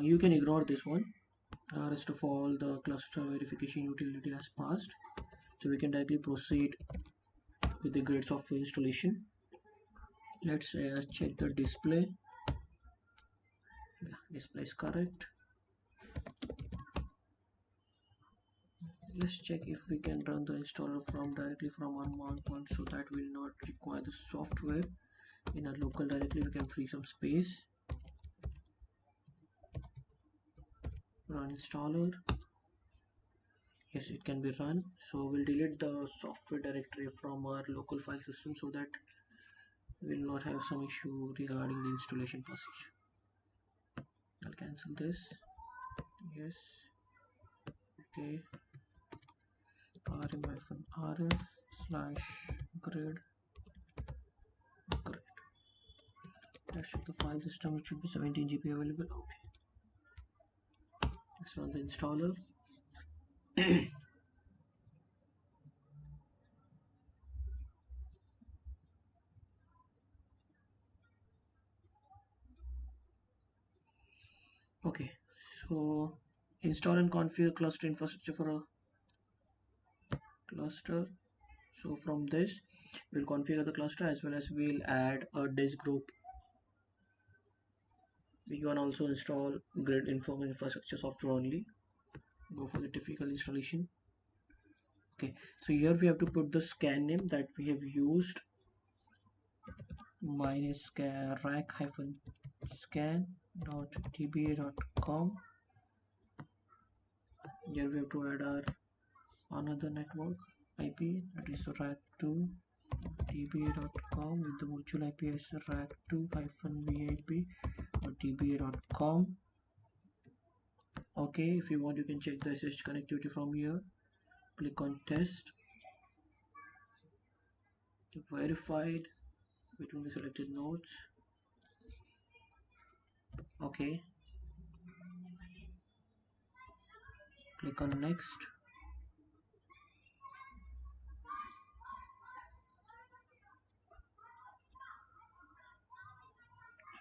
Speaker 1: You can ignore this one. Rest of all the cluster verification utility has passed, so we can directly proceed with the great software installation. Let's check the display. Yeah, display is correct. Let's check if we can run the installer from directly from one mount point, so that will not require the software in a local directly. We can free some space. Run installer. Yes, it can be run. So we'll delete the software directory from our local file system, so that we'll not have some issue regarding the installation process. I'll cancel this. Yes. Okay. rm-rf /grid. Correct. Let's check the file system. It should be 17 GB available. Okay. Let's run the installer. Okay. So install and configure cluster infrastructure for a cluster. So from this, we'll configure the cluster as well as we'll add a disk group. We can also install grid inform infrastructure software only. Go for the typical installation. Okay, so here we have to put the scan name that we have used. Mine is rac-scan.tba.com. Here we have to add our another network IP, that is rac2 tba.com, with the virtual IP as rac2-vip.tba.com. Okay, if you want, you can check the SSH connectivity from here. Click on test. Verified between the selected nodes. Okay. Click on next.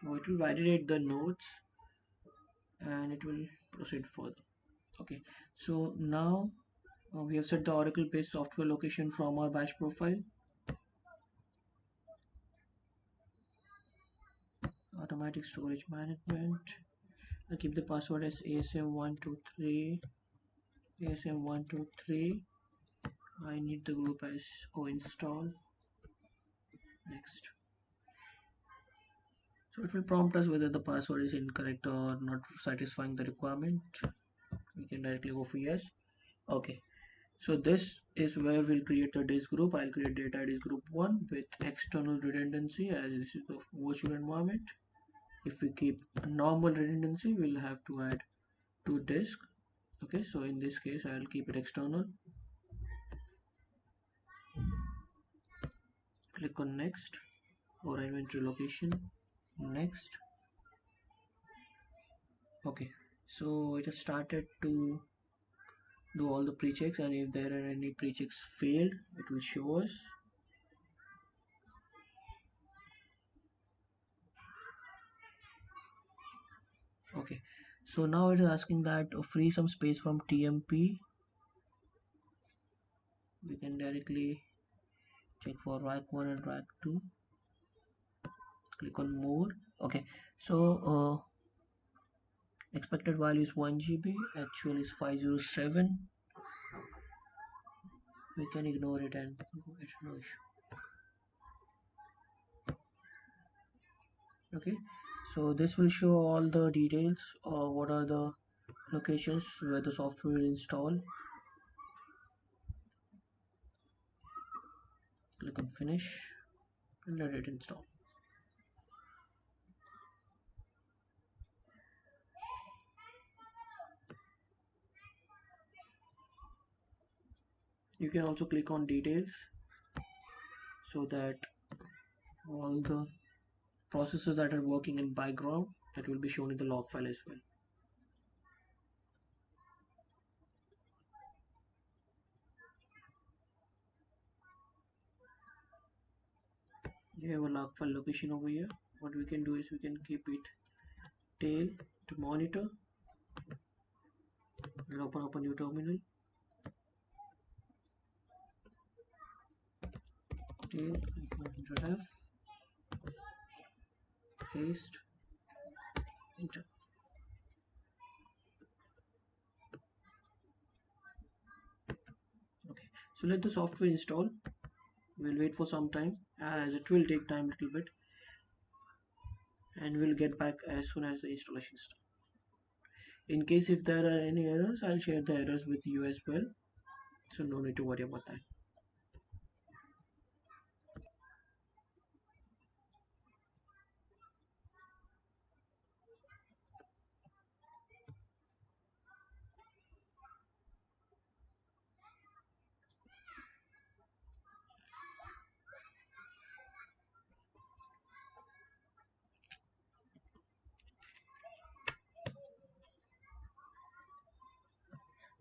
Speaker 1: So it will validate the nodes and it will proceed further. Okay, so now we have set the Oracle based software location from our bash profile. Automatic storage management. I keep the password as asm123. asm123. I need the group as install. Next. So it will prompt us whether the password is incorrect or not satisfying the requirement. We can directly go for yes. Okay, so this is where we'll create a disk group. I'll create data disk group 1 with external redundancy, as this is the virtual environment. If we keep a normal redundancy, we'll have to add 2 disks. Okay, so in this case I'll keep it external. Click on next or inventory location. Next. Okay, so it has started to do all the pre-checks, and if there are any pre-checks failed, it will show us. Okay, so now it is asking that free some space from TMP. We can directly check for rack 1 and rack 2. Click on more. Okay, so expected value is 1 GB, actual is 507. We can ignore it and go, it's no issue. Okay, so this will show all the details of what are the locations where the software will install. Click on finish and let it install. You can also click on details so that all the processes that are working in background, that will be shown in the log file as well. You have a log file location over here. What we can do is we can keep it tail to monitor. I'll open up a new terminal. Control F, paste, enter. Okay, so let the software install. We'll wait for some time as it will take time a little bit, and we'll get back as soon as the installation is done. In case if there are any errors, I'll share the errors with you as well, so no need to worry about that.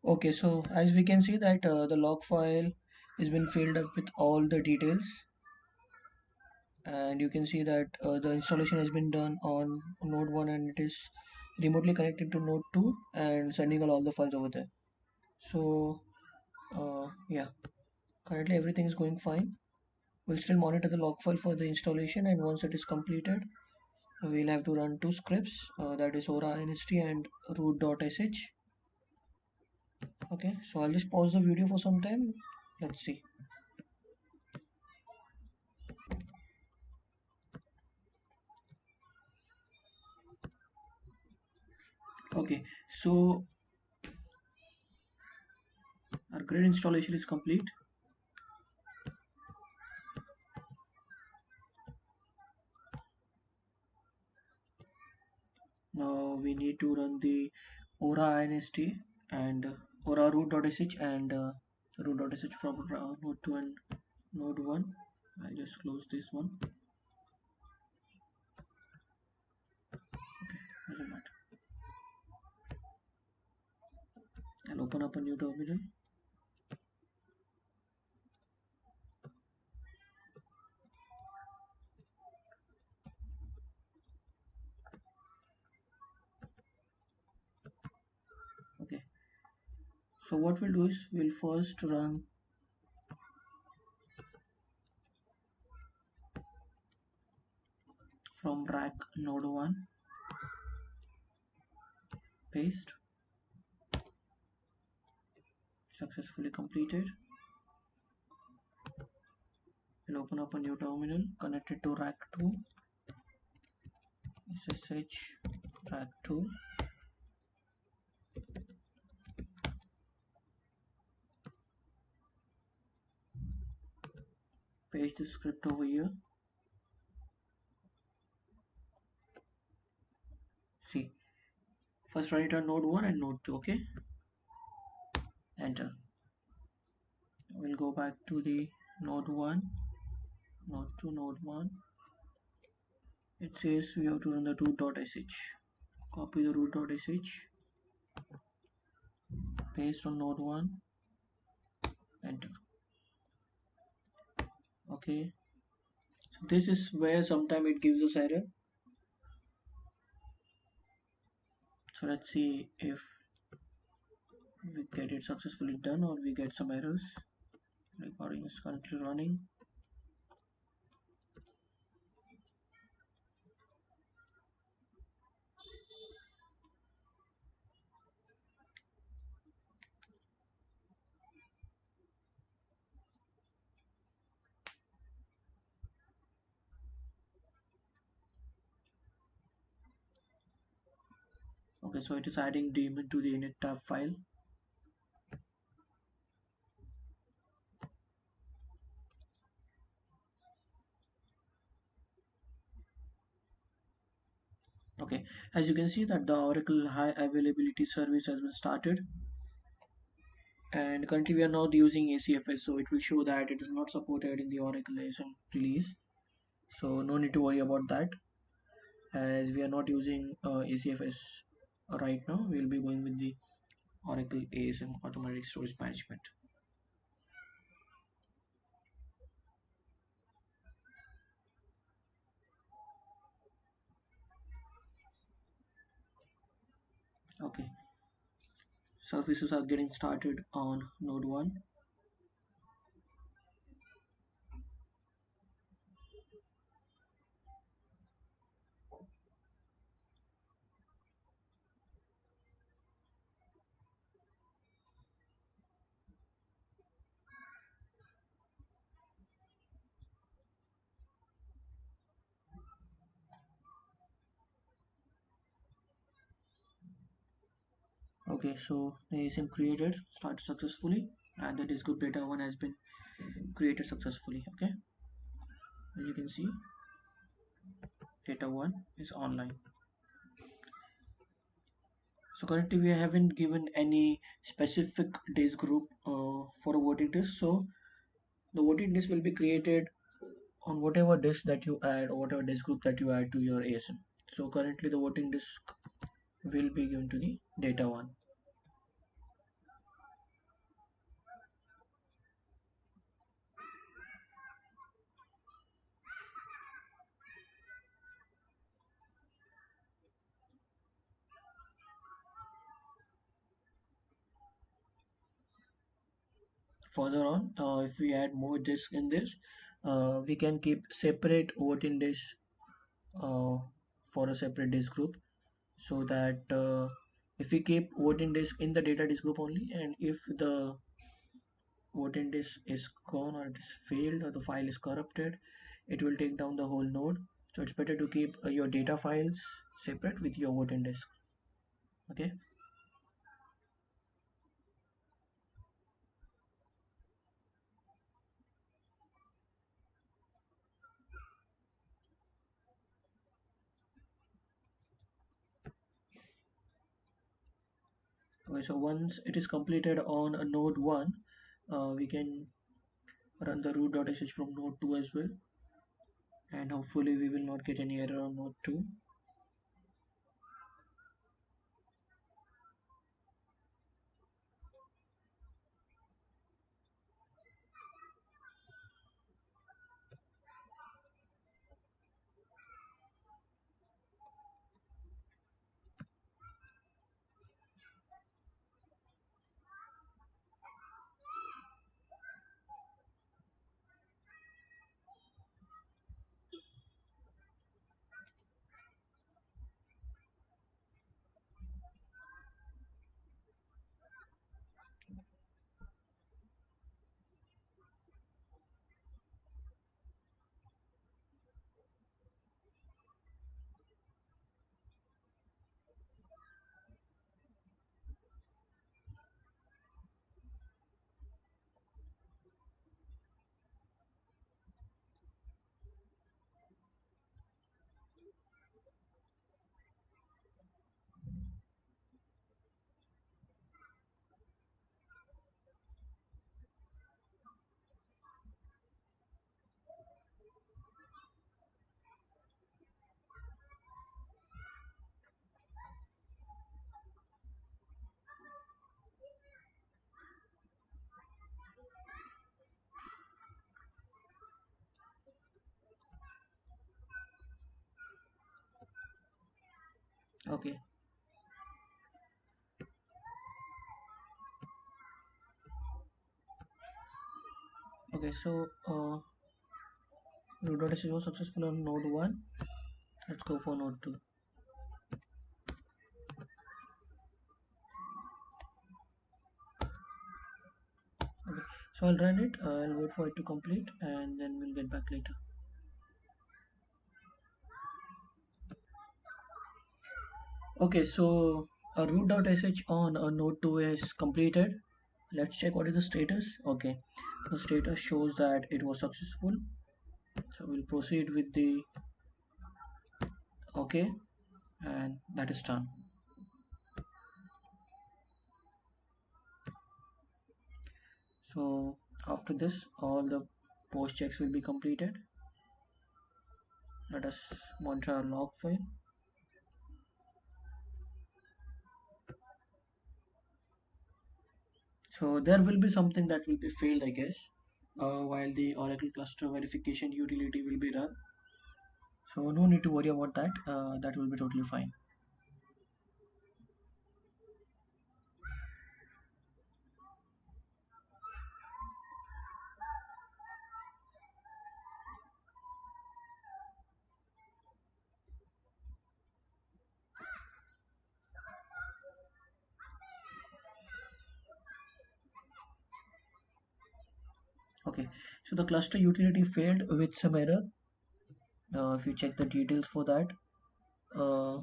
Speaker 1: Okay, so as we can see that the log file has been filled up with all the details, and you can see that the installation has been done on node 1 and it is remotely connected to node 2 and sending all the files over there. So yeah, currently everything is going fine. We'll still monitor the log file for the installation, and once it is completed we'll have to run two scripts, that is ora inst and root.sh. Okay, so I'll just pause the video for some time. Let's see. Okay, so our grid installation is complete. Now we need to run the ora inst and ora root.sh and root.sh from node 2 and node 1. I'll just close this one. Okay, doesn't matter. I'll open up a new terminal. Okay, so what we'll do is we'll first run from rack node 1, paste, successfully completed. We'll open up a new terminal, connected to rack 2, ssh rack 2, paste the script over here. See, first run it on node 1 and node 2. Okay, enter. We'll go back to the node 1, node 2, node 1. It says we have to run the root.sh. Copy the root.sh, paste on node 1, enter. Okay, so this is where sometime it gives us error. So let's see if we get it successfully done or we get some errors. Recording is currently running. Okay, so it is adding daemon to the init tab file. Okay, as you can see that the Oracle high availability service has been started, and currently we are not using ACFS, so it will show that it is not supported in the Oracle ASM release. So no need to worry about that, as we are not using ACFS right now. We will be going with the Oracle ASM automatic storage management. Okay, services are getting started on node 1. Okay, so the ASM created started successfully, and the disk group data 1 has been created successfully. Okay, as you can see, data 1 is online. So currently we haven't given any specific disk group for a voting disk. So the voting disk will be created on whatever disk that you add, or whatever disk group that you add to your ASM. So currently the voting disk will be given to the data 1. Further on, if we add more disk in this, we can keep separate voting disk for a separate disk group, so that if we keep voting disk in the data disk group only, and if the voting disk is gone, or it is failed, or the file is corrupted, it will take down the whole node. So it's better to keep your data files separate with your voting disk. Okay. Okay, so once it is completed on a node 1, we can run the root.sh from node 2 as well, and hopefully we will not get any error on node 2. Okay. Okay, so root.sh was successful on node 1. Let's go for node 2. Okay, so I'll run it, I'll wait for it to complete, and then we'll get back later. Okay, so root.sh on node 2 is completed. Let's check what is the status. Okay, the status shows that it was successful. So we'll proceed with the okay, and that is done. So after this, all the post checks will be completed. Let us monitor our log file. So there will be something that will be failed, I guess, while the Oracle cluster verification utility will be run. So no need to worry about that. That will be totally fine. Okay, so the cluster utility failed with some error. If you check the details for that, uh,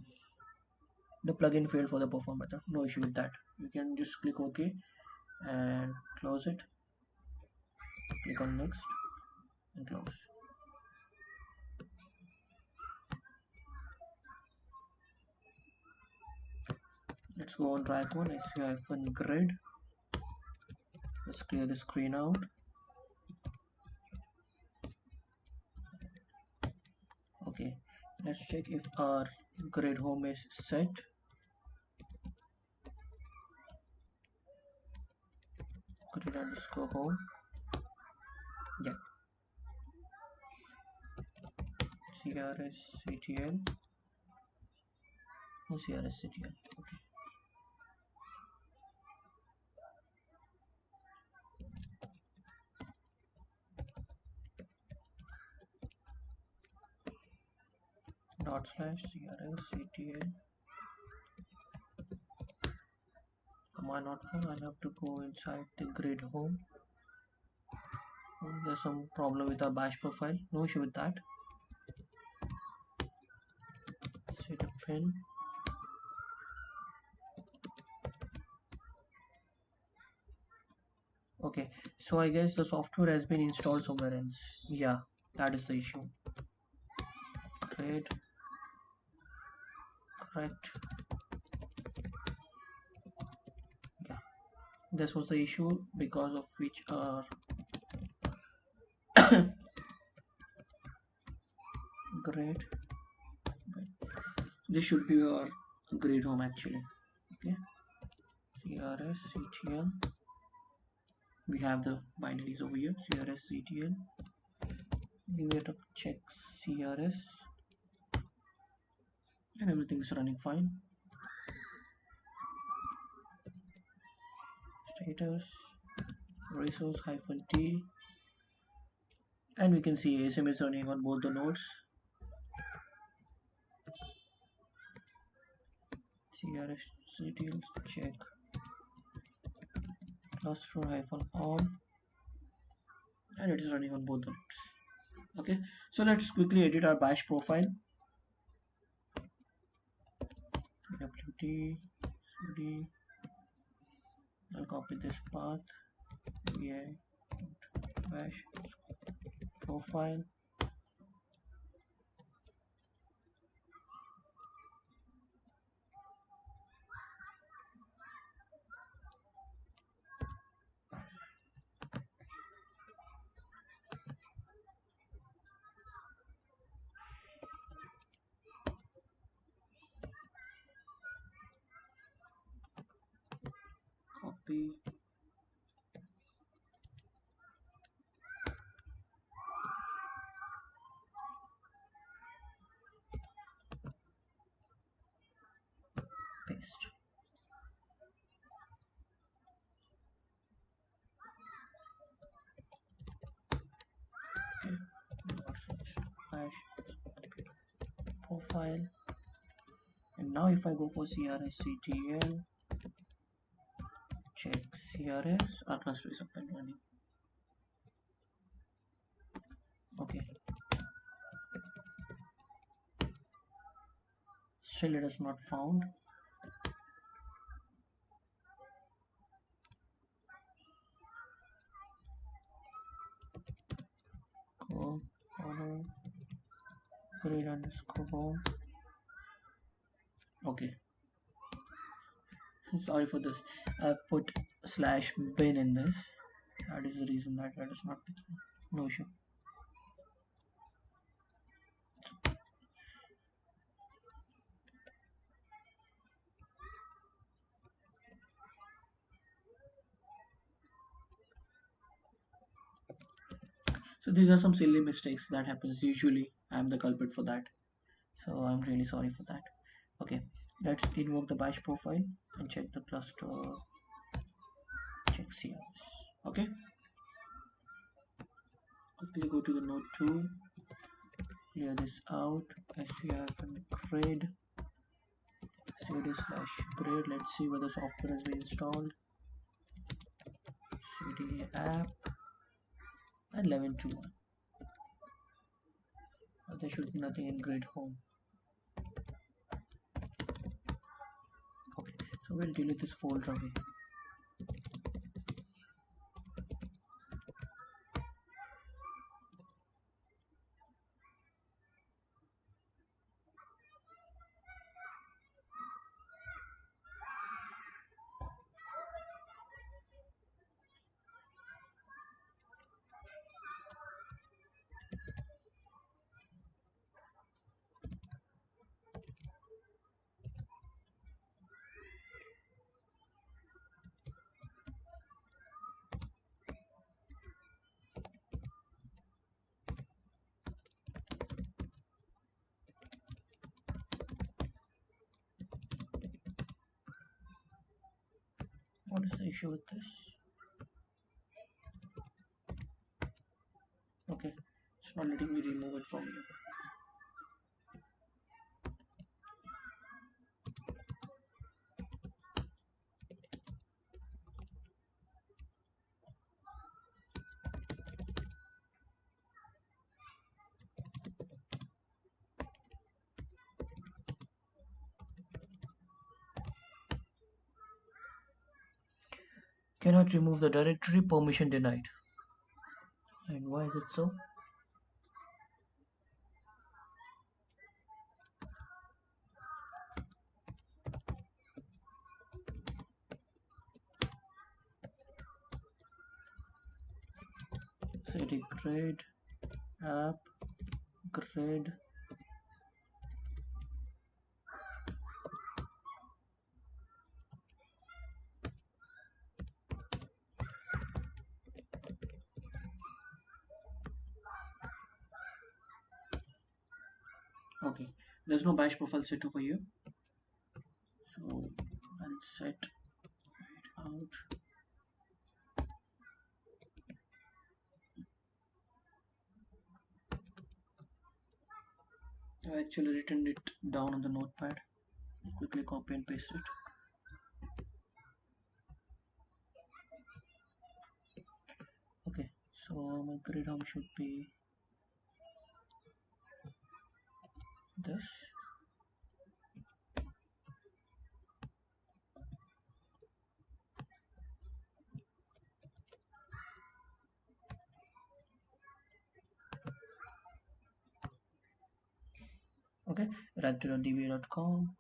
Speaker 1: the plugin failed for the perform method. No issue with that. You can just click OK and close it. Click on next and close. Let's go on track 1 -grid. Let's clear the screen out. Okay, let's check if our grid home is set. Grid underscore home. Yeah. CRSCTL. No CRSCTL. Okay. /CRSCTL. Command not found. I'll have to go inside the grid home. There's some problem with our bash profile. No issue with that. Set a pin. Okay, so I guess the software has been installed somewhere else. Yeah, that is the issue. Great. Correct. Yeah, this was the issue because of which our great. This should be our grid home actually. Okay, CRSCTL. We have the binaries over here. CRSCTL. Give it a check CRS, and everything is running fine. Status resource -t, and we can see ASM is running on both the nodes. CRSCTL check cluster -on, and it is running on both the nodes. Okay, so let's quickly edit our bash profile. wt cd. I'll copy this path. bash profile. Copy. Paste. Okay. Bash profile. And now if I go for CRSCTL, check CRS, our cluster is up and running. Okay. Still it is not found. Go on grid underscore home. Okay. Sorry for this. I've put /bin in this. That is the reason that is not picking. No issue. So these are some silly mistakes that happens usually. I'm the culprit for that. So I'm really sorry for that. Okay, let's invoke the bash profile and check the cluster. Check CRS. Okay. Quickly go to the node 2. Clear this out. -grid cd/grid. Let's see whether software has been installed. cd app. and 11 to 1. There should be nothing in grid home. Okay, so we'll delete this folder away. What is the issue with this? Okay, it's not letting me remove it from here. Cannot remove the directory, permission denied. And why is it so? Cd grid app grid okay, there's no bash profile set over here, so I'll set it out. I actually written it down on the notepad. Quickly copy and paste it. Okay, so my grid home should be this. Okay, rack.dba.com.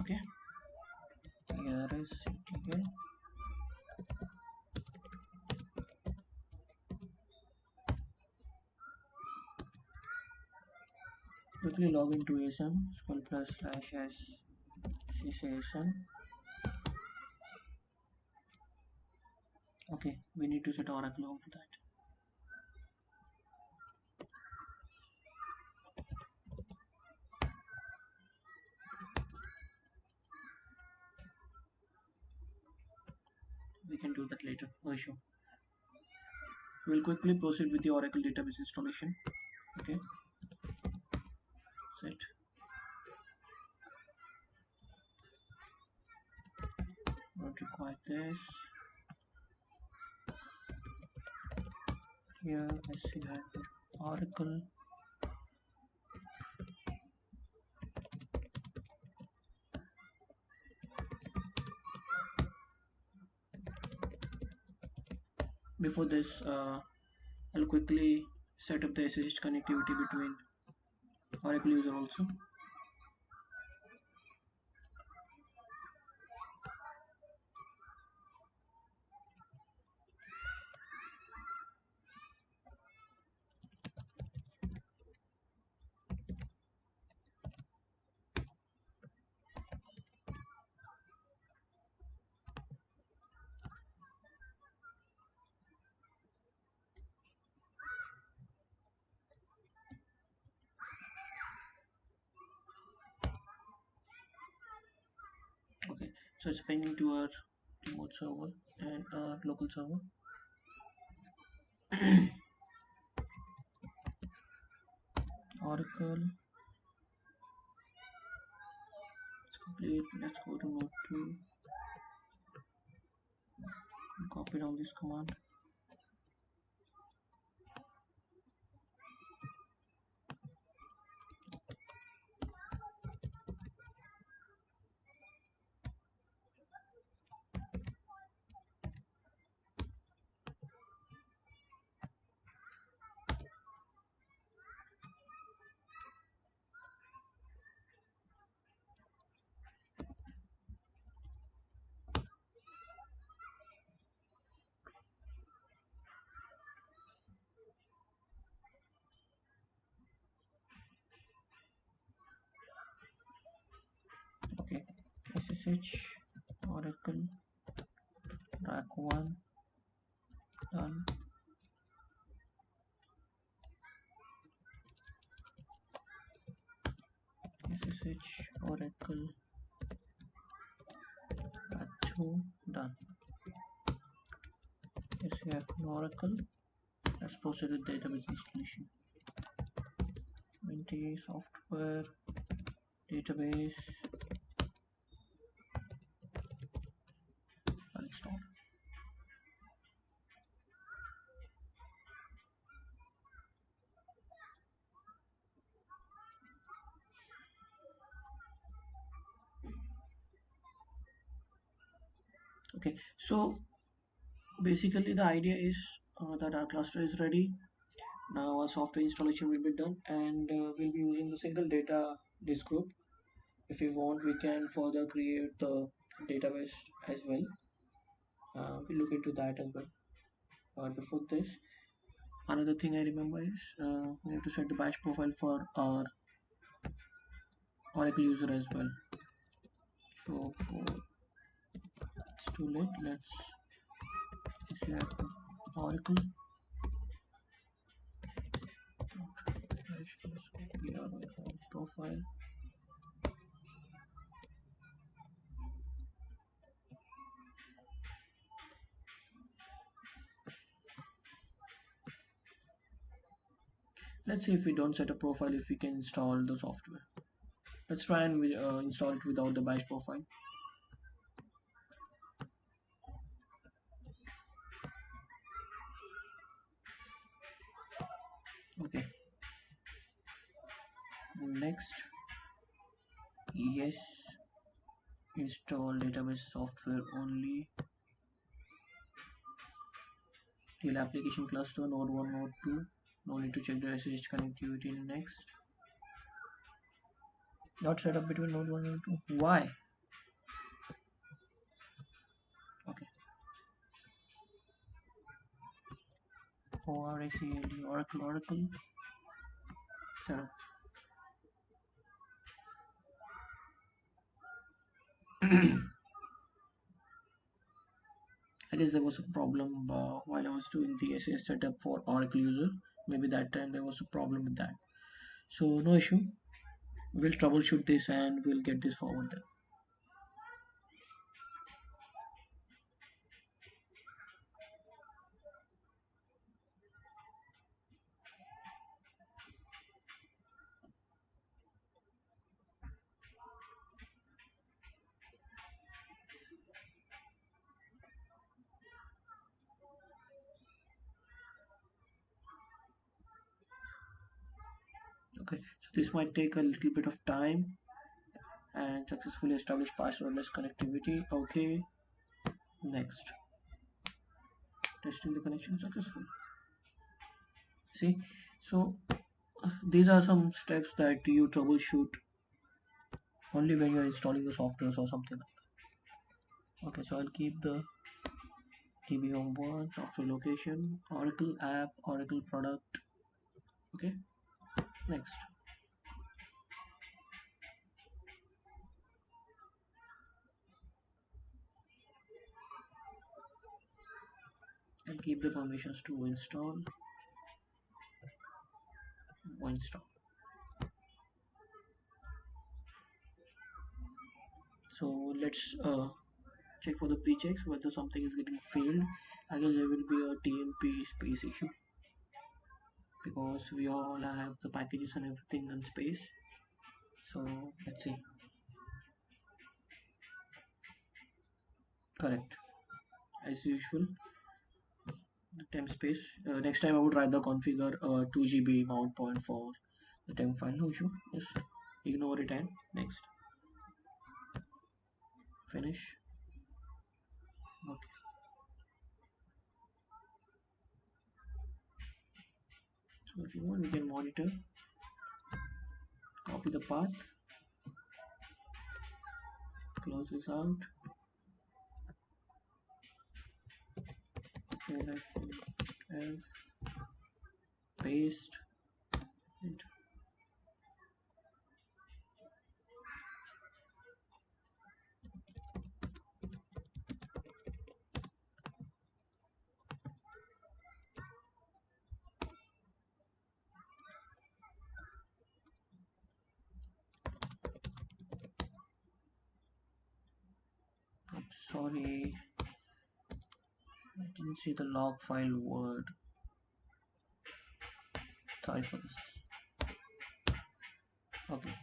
Speaker 1: Okay, here is ctl. Quickly log into ASM /s sysasm. Okay, we need to set Oracle home for that. We can do that later, no issue. We'll quickly proceed with the Oracle database installation. Okay, set. Not require this. Here sc-oracle. Before this, I'll quickly set up the SSH connectivity between Oracle user also. So it's pinging to our remote server and our local server. Oracle, it's complete. Let's go to node 2 and copy down this command. Okay, SSH Oracle RAC 1 done. SSH Oracle RAC 2 done. Yes, we have an Oracle. Let's proceed with database installation. NTP software database install. Okay, so basically the idea is that our cluster is ready. Now our software installation will be done, and we'll be using the single data disk group. If we want, we can further create the database as well. We'll look into that as well. But before this, another thing I remember is we have to set the bash profile for our Oracle user as well. So it's too late. Let's see Oracle profile. Let's see if we don't set a profile, if we can install the software. Let's try and install it without the bash profile. Okay. Next, yes, install database software only. Till application cluster node 1, node 2. No need to check the SSH connectivity. Next. Not set up between node 1 and node 2. Why? Okay. ORACLE Oracle setup. I guess there was a problem while I was doing the SSH setup for Oracle user. Maybe that time there was a problem with that. So no issue. We'll troubleshoot this and we'll get this forward then. Okay, so this might take a little bit of time. And successfully established passwordless connectivity. Okay, next. Testing the connection successful. See, so these are some steps that you troubleshoot only when you're installing the software or something like that. Okay, so I'll keep the DB home 1, software location, Oracle app, Oracle product. Okay, next. And keep the permissions to install. So let's check for the pre-checks whether something is getting failed. I guess there will be a TMP space issue because we all have the packages and everything in space. So let's see. Correct, as usual. The temp space. Next time I would rather configure 2 GB mount point for the temp file. No issue. Just ignore it and next. Finish. Okay. So if you want, we can monitor. Copy the path. Close this out. F, paste. Enter. Sorry, I didn't see the log file word. Sorry for this. Okay.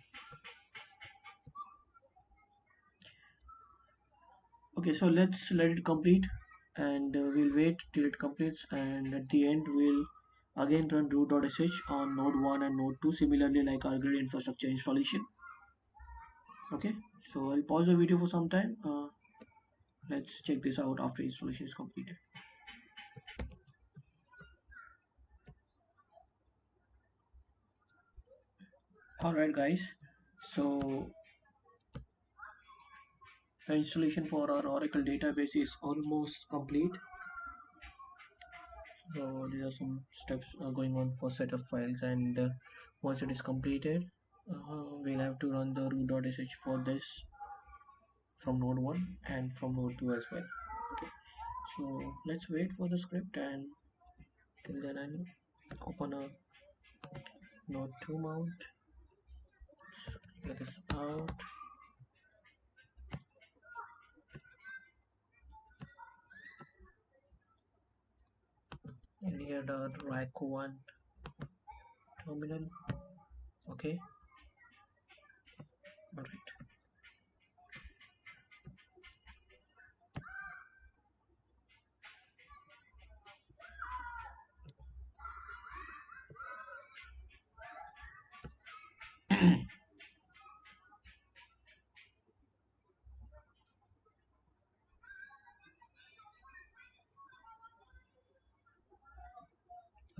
Speaker 1: Okay, so let's let it complete, and we'll wait till it completes, and at the end we'll again run root.sh on node 1 and node 2, similarly like our grid infrastructure installation. Okay, so I'll pause the video for some time. Let's check this out after installation is completed. Alright guys, so the installation for our Oracle database is almost complete. So these are some steps going on for setup files, and once it is completed, we'll have to run the root.sh for this from node 1 and from node 2 as well. Okay, so let's wait for the script, and till then I'll open a node 2 mount. Get this out. And here the rack 1 terminal. Okay, all right.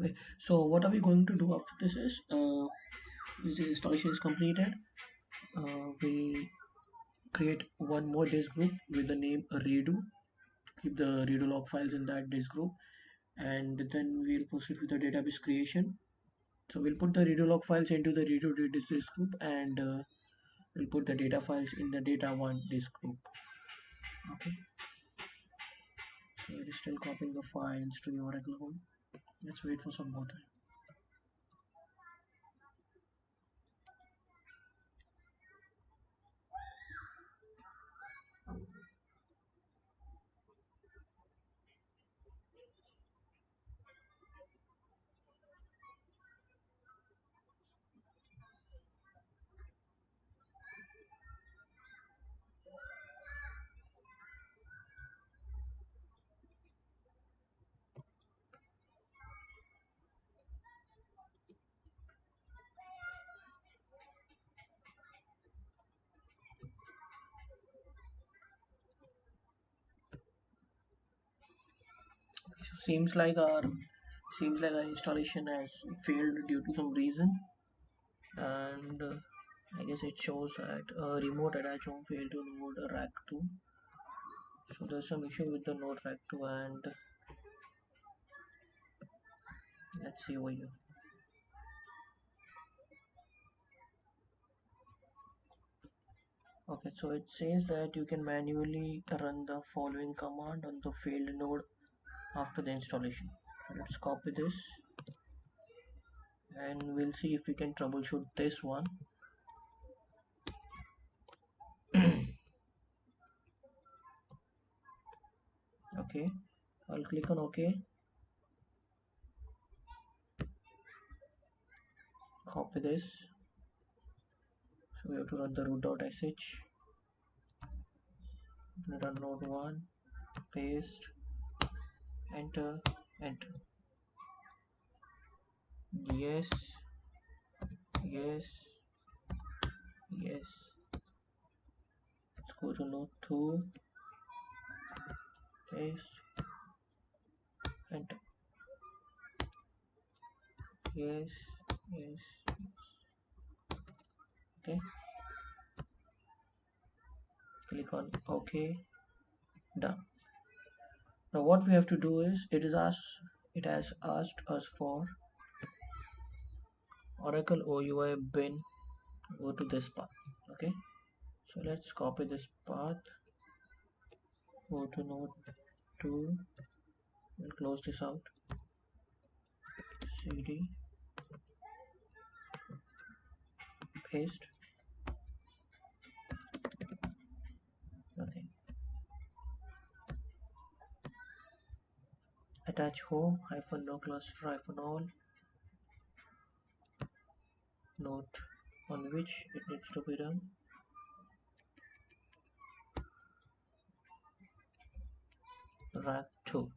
Speaker 1: Okay, so what are we going to do after this is this installation is completed, we'll create one more disk group with the name redo, keep the redo log files in that disk group, and then we'll proceed with the database creation. So we'll put the redo log files into the redo disk group, and we'll put the data files in the data1 disk group. Okay, so it is still copying the files to the Oracle home. Let's wait for some more time. So seems like our installation has failed due to some reason, and I guess it shows that remote attach home failed to node rack 2. So there's some issue with the node rack 2, and let's see over here. Okay, so it says that you can manually run the following command on the failed node after the installation. So let's copy this, and we'll see if we can troubleshoot this one. Okay, I'll click on OK. Copy this. So we have to run the root.sh. Run node 1. Paste. Enter. Enter. Yes. Yes. Yes. Let's go to node 2. Paste. Enter. Yes. Yes. Okay. Click on OK. Done. Now what we have to do is it has asked us for Oracle OUI bin. Go to this path. Okay. So let's copy this path. Go to node 2. We'll close this out. CD. Paste. Okay. Attach home -no cluster -all node on which it needs to be run. RAC 2.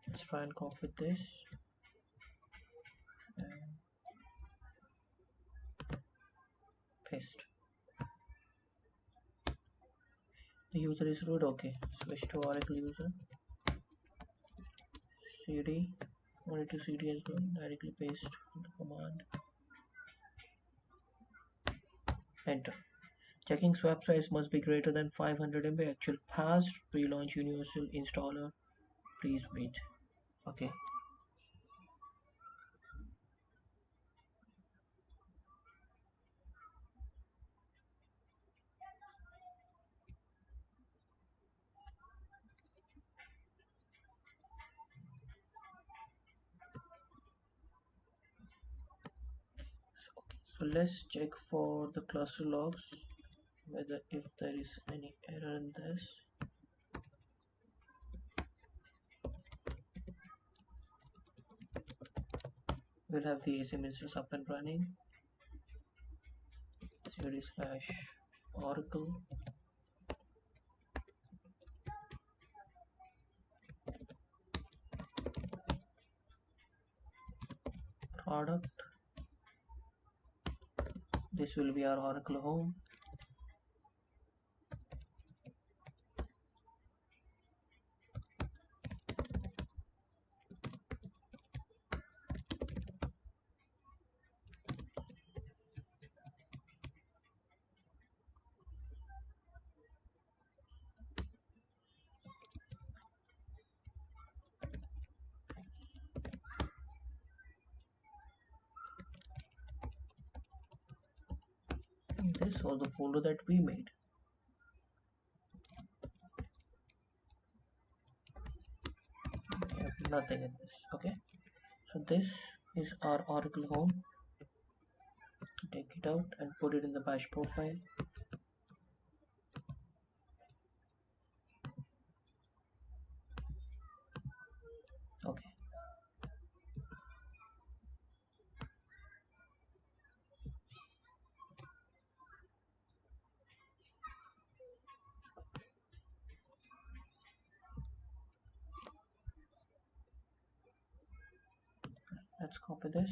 Speaker 1: Let's try and copy this and paste. The user is root. Okay, switch to Oracle user. CD. Only to CD is done. Directly paste the command. Enter. Checking swap size must be greater than 500 MB. Actual passed. Pre-launch universal installer. Please wait. Okay. So let's check for the cluster logs, whether if there is any error in this. We'll have the ASM instance up and running. cd/oracle product. This will be our Oracle home. This was the folder that we made. We have nothing in this. Okay, so this is our Oracle home. Take it out and put it in the bash profile. Okay. Let's copy this.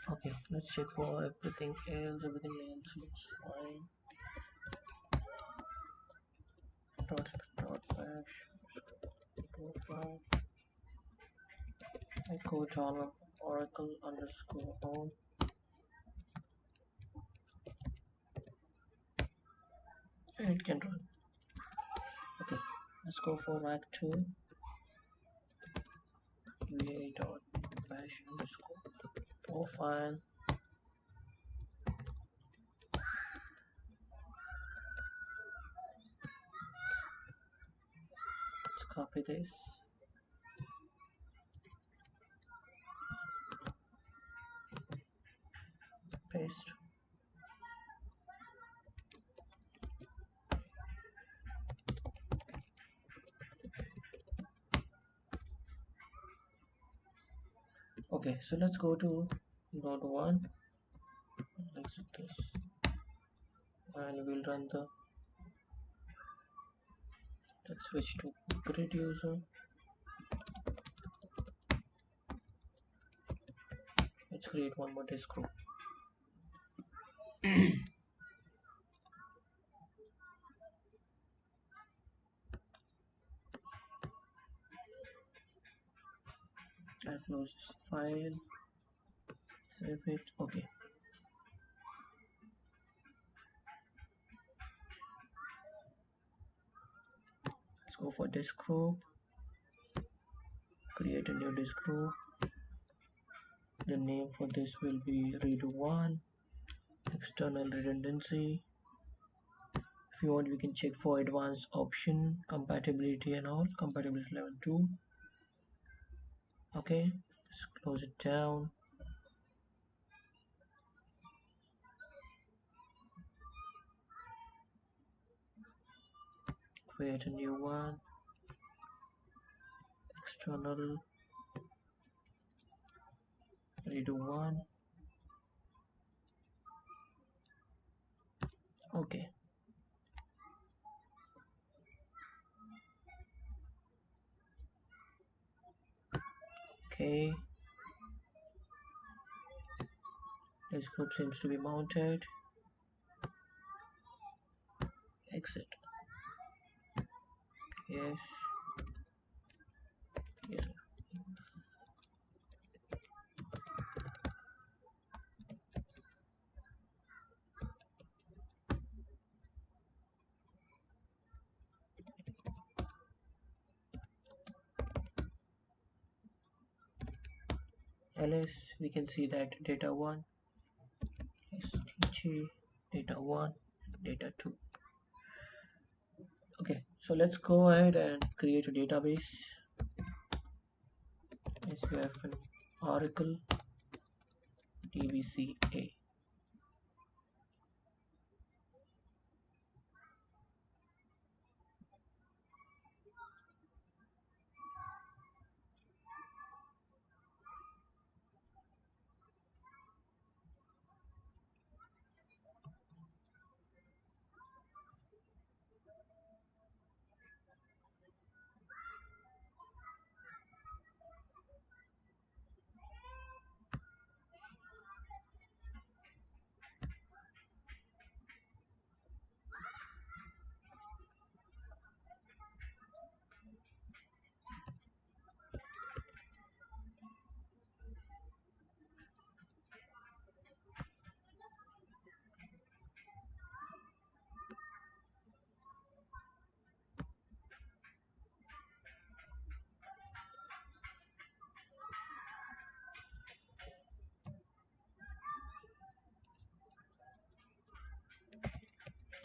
Speaker 1: Okay, let's check for everything else. Everything else looks fine. .bash profile echo dollar oracle underscore home. And it can run. Okay, let's go for rack 2. va.bash_profile. Let's copy this. Paste. Okay, so let's go to node 1, exit this, and we'll run the, let's switch to grid user. Let's create one more disk group. I'll close this file, save it. Okay, let's go for disk group, create a new disk group. The name for this will be redo1, external redundancy. If you want, we can check for advanced option, compatibility and all, compatibility level 2. Okay, let's close it down. Create a new one, external redo1. Okay, okay, this group seems to be mounted. Exit. Yes, yes. ls, we can see that data1, stg, data1, data2. Okay, so let's go ahead and create a database. Yes, we have an Oracle DBCA.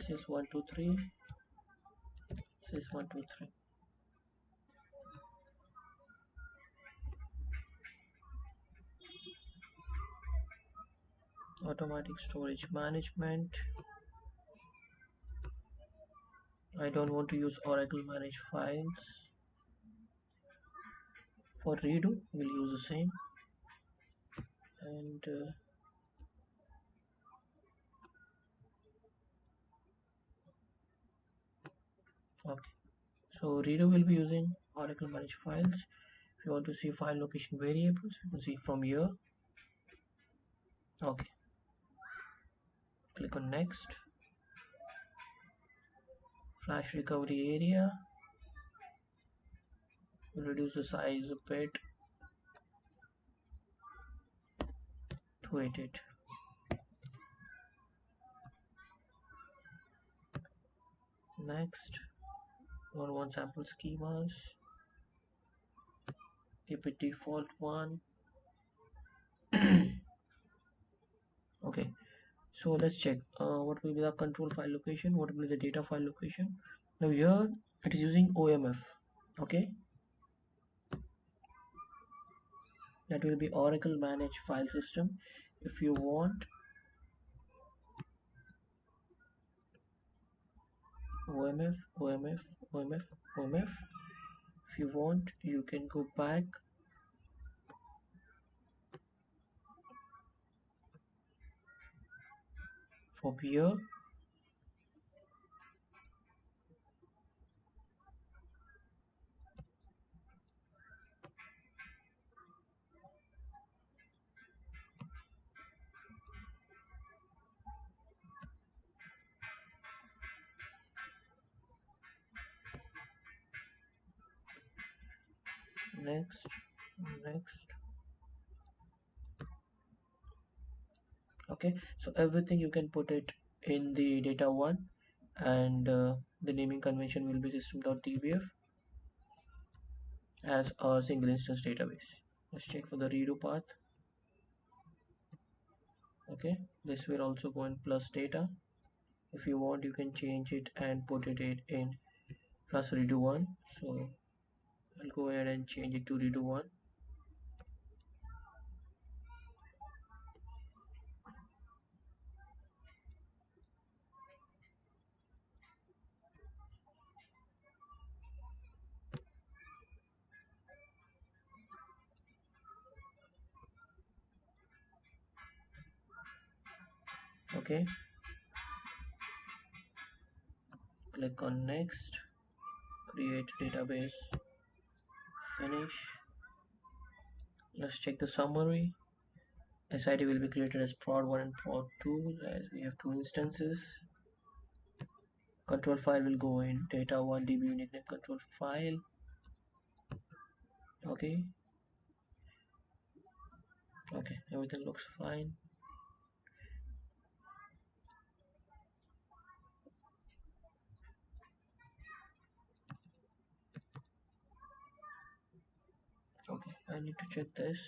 Speaker 1: This is 123. This is 123. Automatic storage management. I don't want to use Oracle manage files. For redo, we'll use the same. And okay, so redo will be using Oracle manage files. If you want to see file location variables, you can see from here. Okay, click on next. Flash recovery area. We'll reduce the size a bit to edit. Next, 1 sample schemas. keep it default one. Okay, so let's check what will be the control file location, what will be the data file location. Now here it is using OMF. Okay, that will be Oracle Managed File System. If you want OMF, OMF, OMF, OMF, if you want you can go back from here. Next, next. Okay, so everything you can put it in the data one, and the naming convention will be system.dbf as a single instance database. Let's check for the redo path. Okay, this will also go in plus data. If you want you can change it and put it in plus redo one. So I'll go ahead and change it to redo one. Okay, click on next, create database, finish. Let's check the summary. SID will be created as prod1 and prod2 as we have two instances. Control file will go in data1 db unique name control file. Okay, okay, everything looks fine. Okay, I need to check this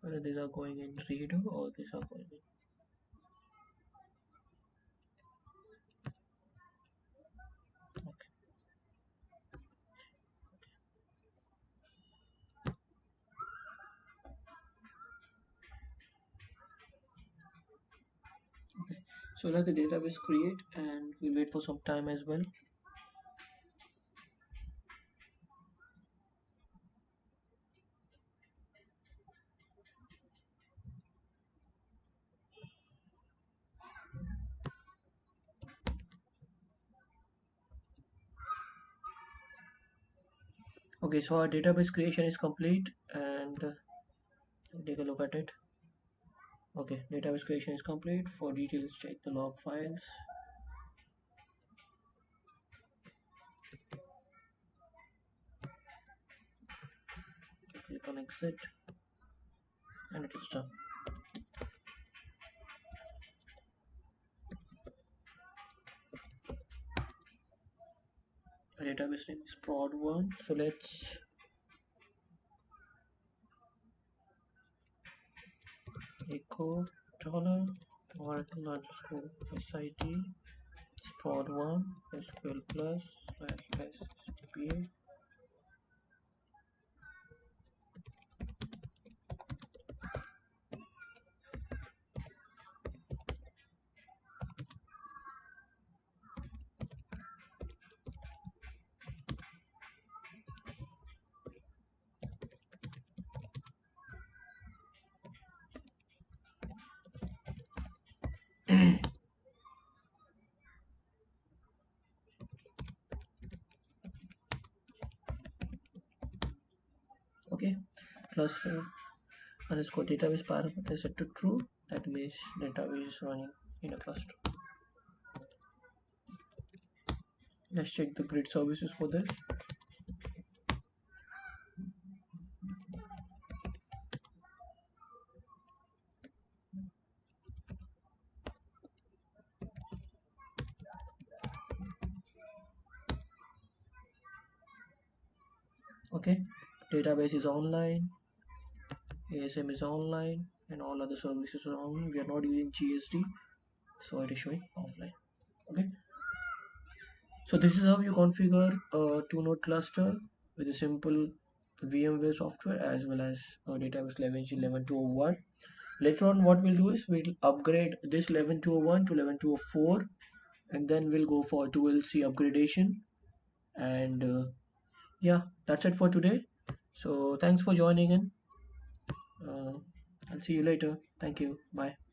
Speaker 1: whether these are going in redo or these are going in. Okay, okay. So let the database create and we'll wait for some time as well. Okay, so our database creation is complete and take a look at it. Okay, database creation is complete. For details, check the log files. Click on exit and it is done. The database name is prod1. So let's echo dollar oracle underscore sid prod1 sql plus /spa. Okay, plus underscore database parameter is set to true. That means database is running in a cluster. Let's check the grid services for this. Okay, database is online, ASM is online, and all other services are online. We are not using GSD, so it is showing offline. Okay, so this is how you configure a two-node cluster with a simple VMware software as well as database 11.11.201. Later on, what we'll do is we'll upgrade this 11.201 to 11.204, and then we'll go for 2LC upgradation. And yeah, that's it for today. So thanks for joining in. uh, I'll see you later. Thank you. Bye.